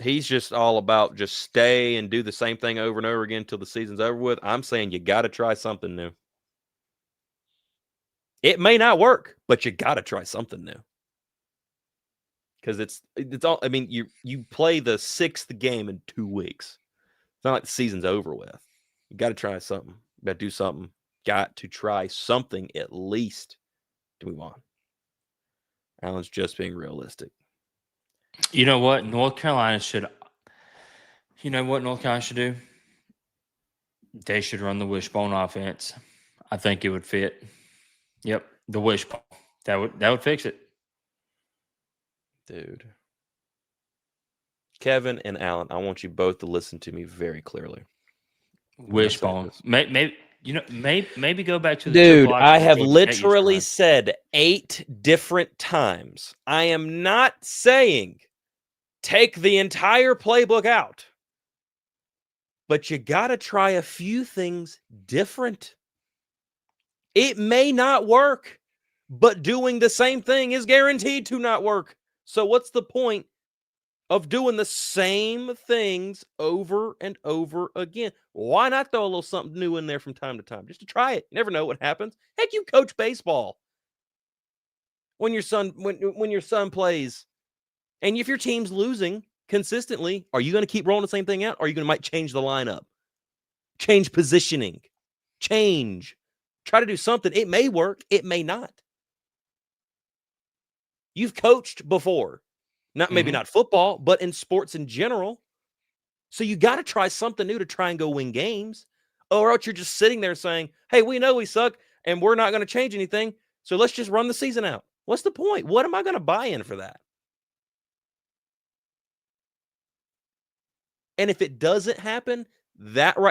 D: He's just all about just stay and do the same thing over and over again until the season's over with. I'm saying you got to try something new. It may not work, but you got to try something new. Because it's all. I mean, you play the 6th game in 2 weeks. It's not like the season's over with. You got to try something. You got to do something. Got to try something at least to move on. Alan's just being realistic.
C: You know what? North Carolina should do? They should run the wishbone offense. I think it would fit. Yep, the wishbone. That would fix it.
D: Dude. Kevin and Alan, I want you both to listen to me very clearly.
C: Wishbone. Maybe go back to the
D: dude. I have literally said 8 different times. I am not saying take the entire playbook out, but you got to try a few things different. It may not work, but doing the same thing is guaranteed to not work. So what's the point of doing the same things over and over again? Why not throw a little something new in there from time to time just to try it? You never know what happens. Heck, you coach baseball when your son plays, and if your team's losing consistently, are you going to keep rolling the same thing out? Or are you going to might change the lineup, change positioning, try to do something? It may work, it may not. You've coached before. Maybe not football, but in sports in general. So you got to try something new to try and go win games. Or else you're just sitting there saying, hey, we know we suck and we're not going to change anything. So let's just run the season out. What's the point? What am I going to buy in for that? And if it doesn't happen,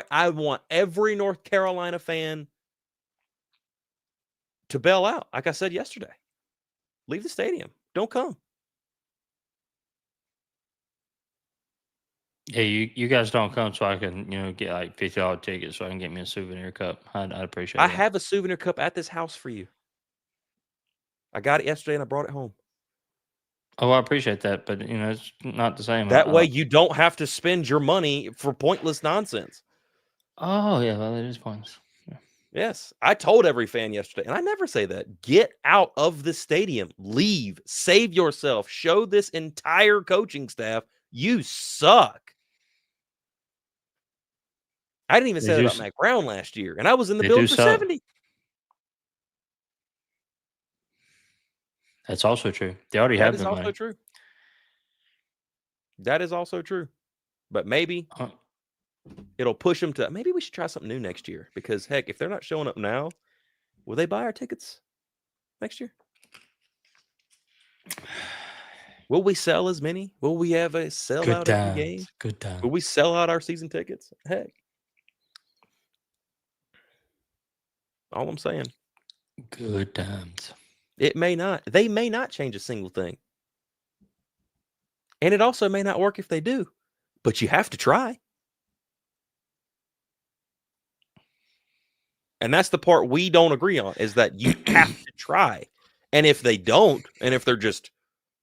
D: I want every North Carolina fan to bail out. Like I said yesterday, leave the stadium. Don't come.
C: Yeah, you guys don't come so I can get like $50 tickets so I can get me a souvenir cup. I'd appreciate
D: I
C: that.
D: have a souvenir cup at this house for you. I got it yesterday and I brought it home.
C: Oh, I appreciate that, but it's not the same.
D: That way you don't have to spend your money for pointless nonsense.
C: Oh yeah, well it is points. Yeah.
D: Yes, I told every fan yesterday, and I never say that. Get out of the stadium. Leave. Save yourself. Show this entire coaching staff you suck. I didn't even say that about Mac Brown last year, and I was in the build for 70.
C: That's also true. They already have the money.
D: That is also true. That is also true. But maybe it'll push them to, maybe we should try something new next year. Because, heck, if they're not showing up now, will they buy our tickets next year? Will we sell as many? Will we have a sellout every game?
C: Good times.
D: Will we sell out our season tickets? Heck. All I'm saying.
C: Good times.
D: It may not. They may not change a single thing. And it also may not work if they do. But you have to try. And that's the part we don't agree on, is that you have to try. And if they don't, and if they're just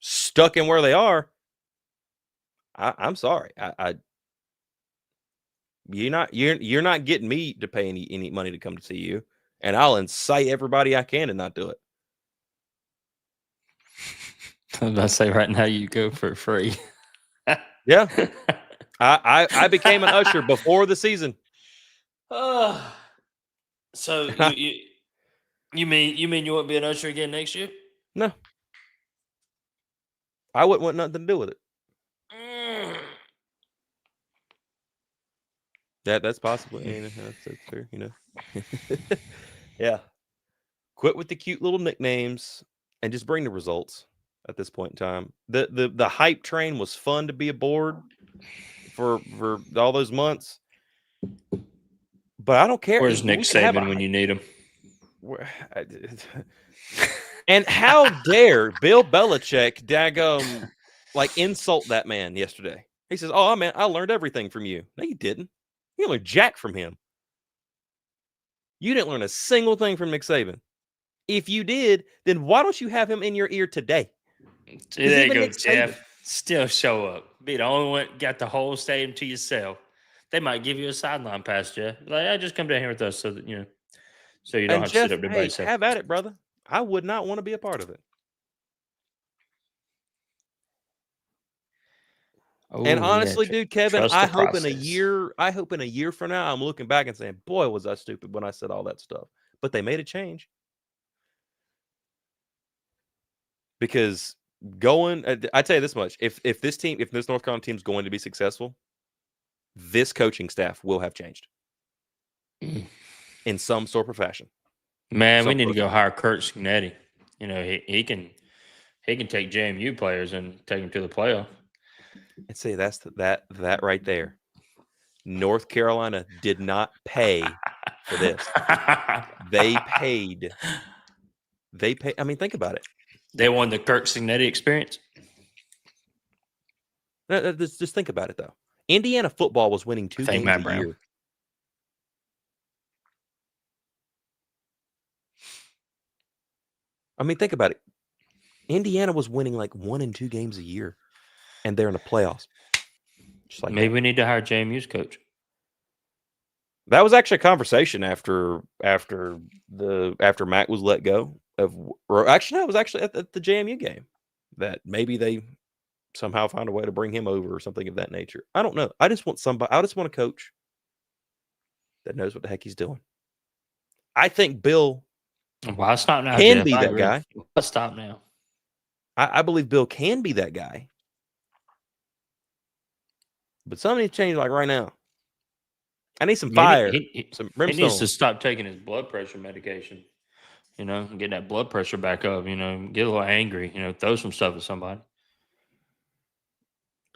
D: stuck in where they are, I'm sorry. You're not getting me to pay any money to come to see you. And I'll incite everybody I can to not do it.
C: I was about to say right now you go for free.
D: Yeah. I became an usher before the season.
C: So you mean you won't be an usher again next year?
D: No. I wouldn't want nothing to do with it. That's possible. That's fair, Yeah. Quit with the cute little nicknames and just bring the results at this point in time. The hype train was fun to be aboard for all those months. But I don't care.
C: Where's Nick Saban when you need him?
D: And how dare Bill Belichick insult that man yesterday? He says, "Oh man, I learned everything from you." No, you didn't. You learned jack from him. You didn't learn a single thing from Nick Saban. If you did, then why don't you have him in your ear today?
C: There you go, Jeff. Still show up. Be the only one got the whole stadium to yourself. They might give you a sideline pass, Jeff. Like, I just come down here with us so that so you don't have
D: Jeff,
C: to sit up there by yourself.
D: Have at it, brother. I would not want to be a part of it. Oh, and honestly, dude, Kevin, I hope in a year from now, I'm looking back and saying, boy, was I stupid when I said all that stuff. But they made a change. Because I tell you this much, if this North Carolina team is going to be successful, this coaching staff will have changed in some sort of fashion.
C: Man, we need to go hire Kurt Signetti. He can take JMU players and take them to the playoff.
D: And say that's that right there. North Carolina did not pay for this. They paid. I mean, think about it.
C: They won the Kirk Signetti experience.
D: Just think about it, though. Indiana football was winning 2 games a year. I mean, think about it. Indiana was winning like 1 and 2 games a year, and they're in the playoffs. Just like
C: maybe we need to hire JMU's coach.
D: That was actually a conversation after Mac was let go. It was actually at the JMU game that maybe they somehow find a way to bring him over or something of that nature. I don't know. I just want a coach that knows what the heck he's doing. I think Bill
C: stop now,
D: can be that guy.
C: Let's stop now.
D: I believe Bill can be that guy. But something needs to change like right now. I need some fire, some brimstone.
C: He needs to stop taking his blood pressure medication. Get that blood pressure back up. Get a little angry. Throw some stuff at somebody.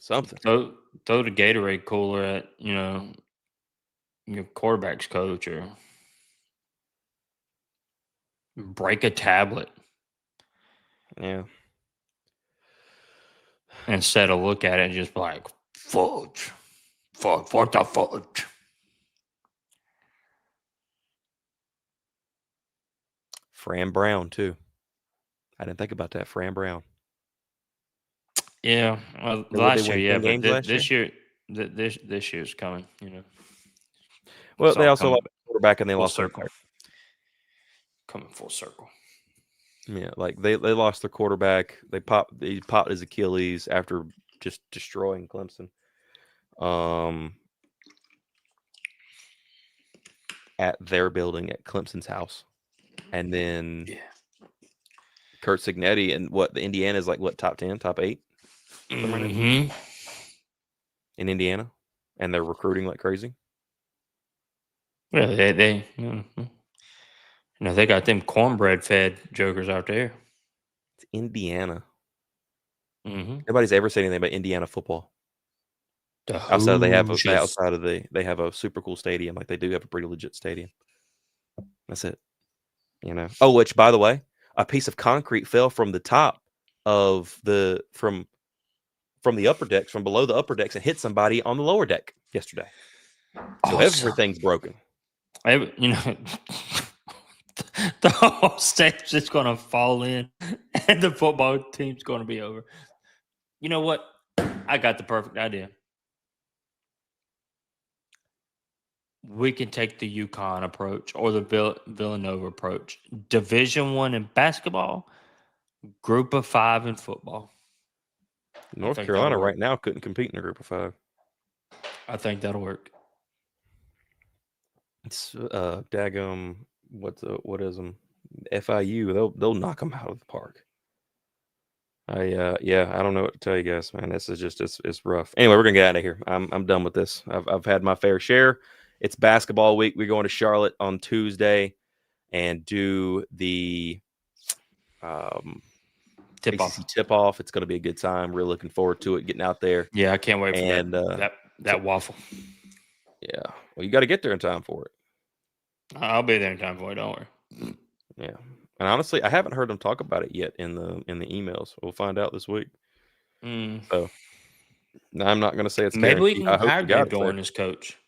D: Something.
C: Throw the Gatorade cooler at your quarterback's coach, or break a tablet.
D: Yeah.
C: Instead of look at it and just be like, fudge. For the fudge.
D: Fran Brown too. I didn't think about that. Fran Brown.
C: Yeah, well,
D: They- what, they
C: last year,
D: win
C: yeah,
D: 10
C: but
D: games last
C: this year, this year's coming.
D: Well,
C: It's
D: they
C: all
D: also
C: coming
D: lost their quarterback and they
C: full
D: lost their
C: circle. Coming full circle.
D: yeah, like they lost their quarterback. He popped his Achilles after just destroying Clemson. At their building at Clemson's house. And then
C: Yeah.
D: Kurt Signetti and the Indiana is like what, top 10, top 8 somewhere in there?
C: Mm-hmm.
D: In Indiana, and they're recruiting like crazy.
C: Yeah, they they got them cornbread fed jokers out there.
D: It's Indiana.
C: Mm-hmm.
D: Nobody's ever said anything about Indiana football.
C: The
D: Outside
C: Hoosiers.
D: they have a super cool stadium. Like they do have a pretty legit stadium. That's it. Oh, which by the way, a piece of concrete fell from the top of from the upper decks, from below the upper decks, and hit somebody on the lower deck yesterday. So everything's broken.
C: The whole state's just going to fall in, and the football team's going to be over. You know what? I got the perfect idea. We can take the UConn approach or the Villanova approach. Division I in basketball, Group of 5 in football.
D: North
C: think
D: Carolina
C: that'll work.
D: right now couldn't compete in a group of 5.
C: I think that'll work.
D: It's daggum. What is them? FIU. They'll knock them out of the park. I don't know what to tell you guys, man. This is just it's rough. Anyway, we're gonna get out of here. I'm done with this. I've had my fair share. It's basketball week. We're going to Charlotte on Tuesday and do the
C: Tip
D: ACC
C: off.
D: tip off. It's going to be a good time. Really looking forward to it. Getting out there.
C: Yeah, I can't wait for
D: And,
C: that waffle.
D: Yeah. Well, you got to get there in time for it.
C: I'll be there in time for it. Don't worry.
D: Yeah. And honestly, I haven't heard them talk about it yet in the emails. We'll find out this week. So I'm not going to say it's
C: Maybe we
D: guaranteed.
C: can hire Dave Dorn as coach.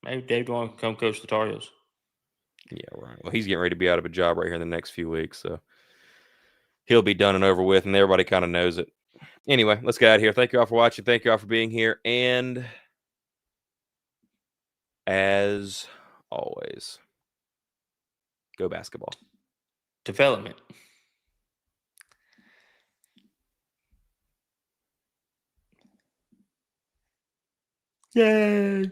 C: Maybe Dave Dorn can come coach the Tar Heels.
D: Yeah, right. Well, he's getting ready to be out of a job right here in the next few weeks, so he'll be done and over with, and everybody kind of knows it. Anyway, let's get out of here. Thank you all for watching. Thank you all for being here. And as always, go basketball.
C: Development. Yay.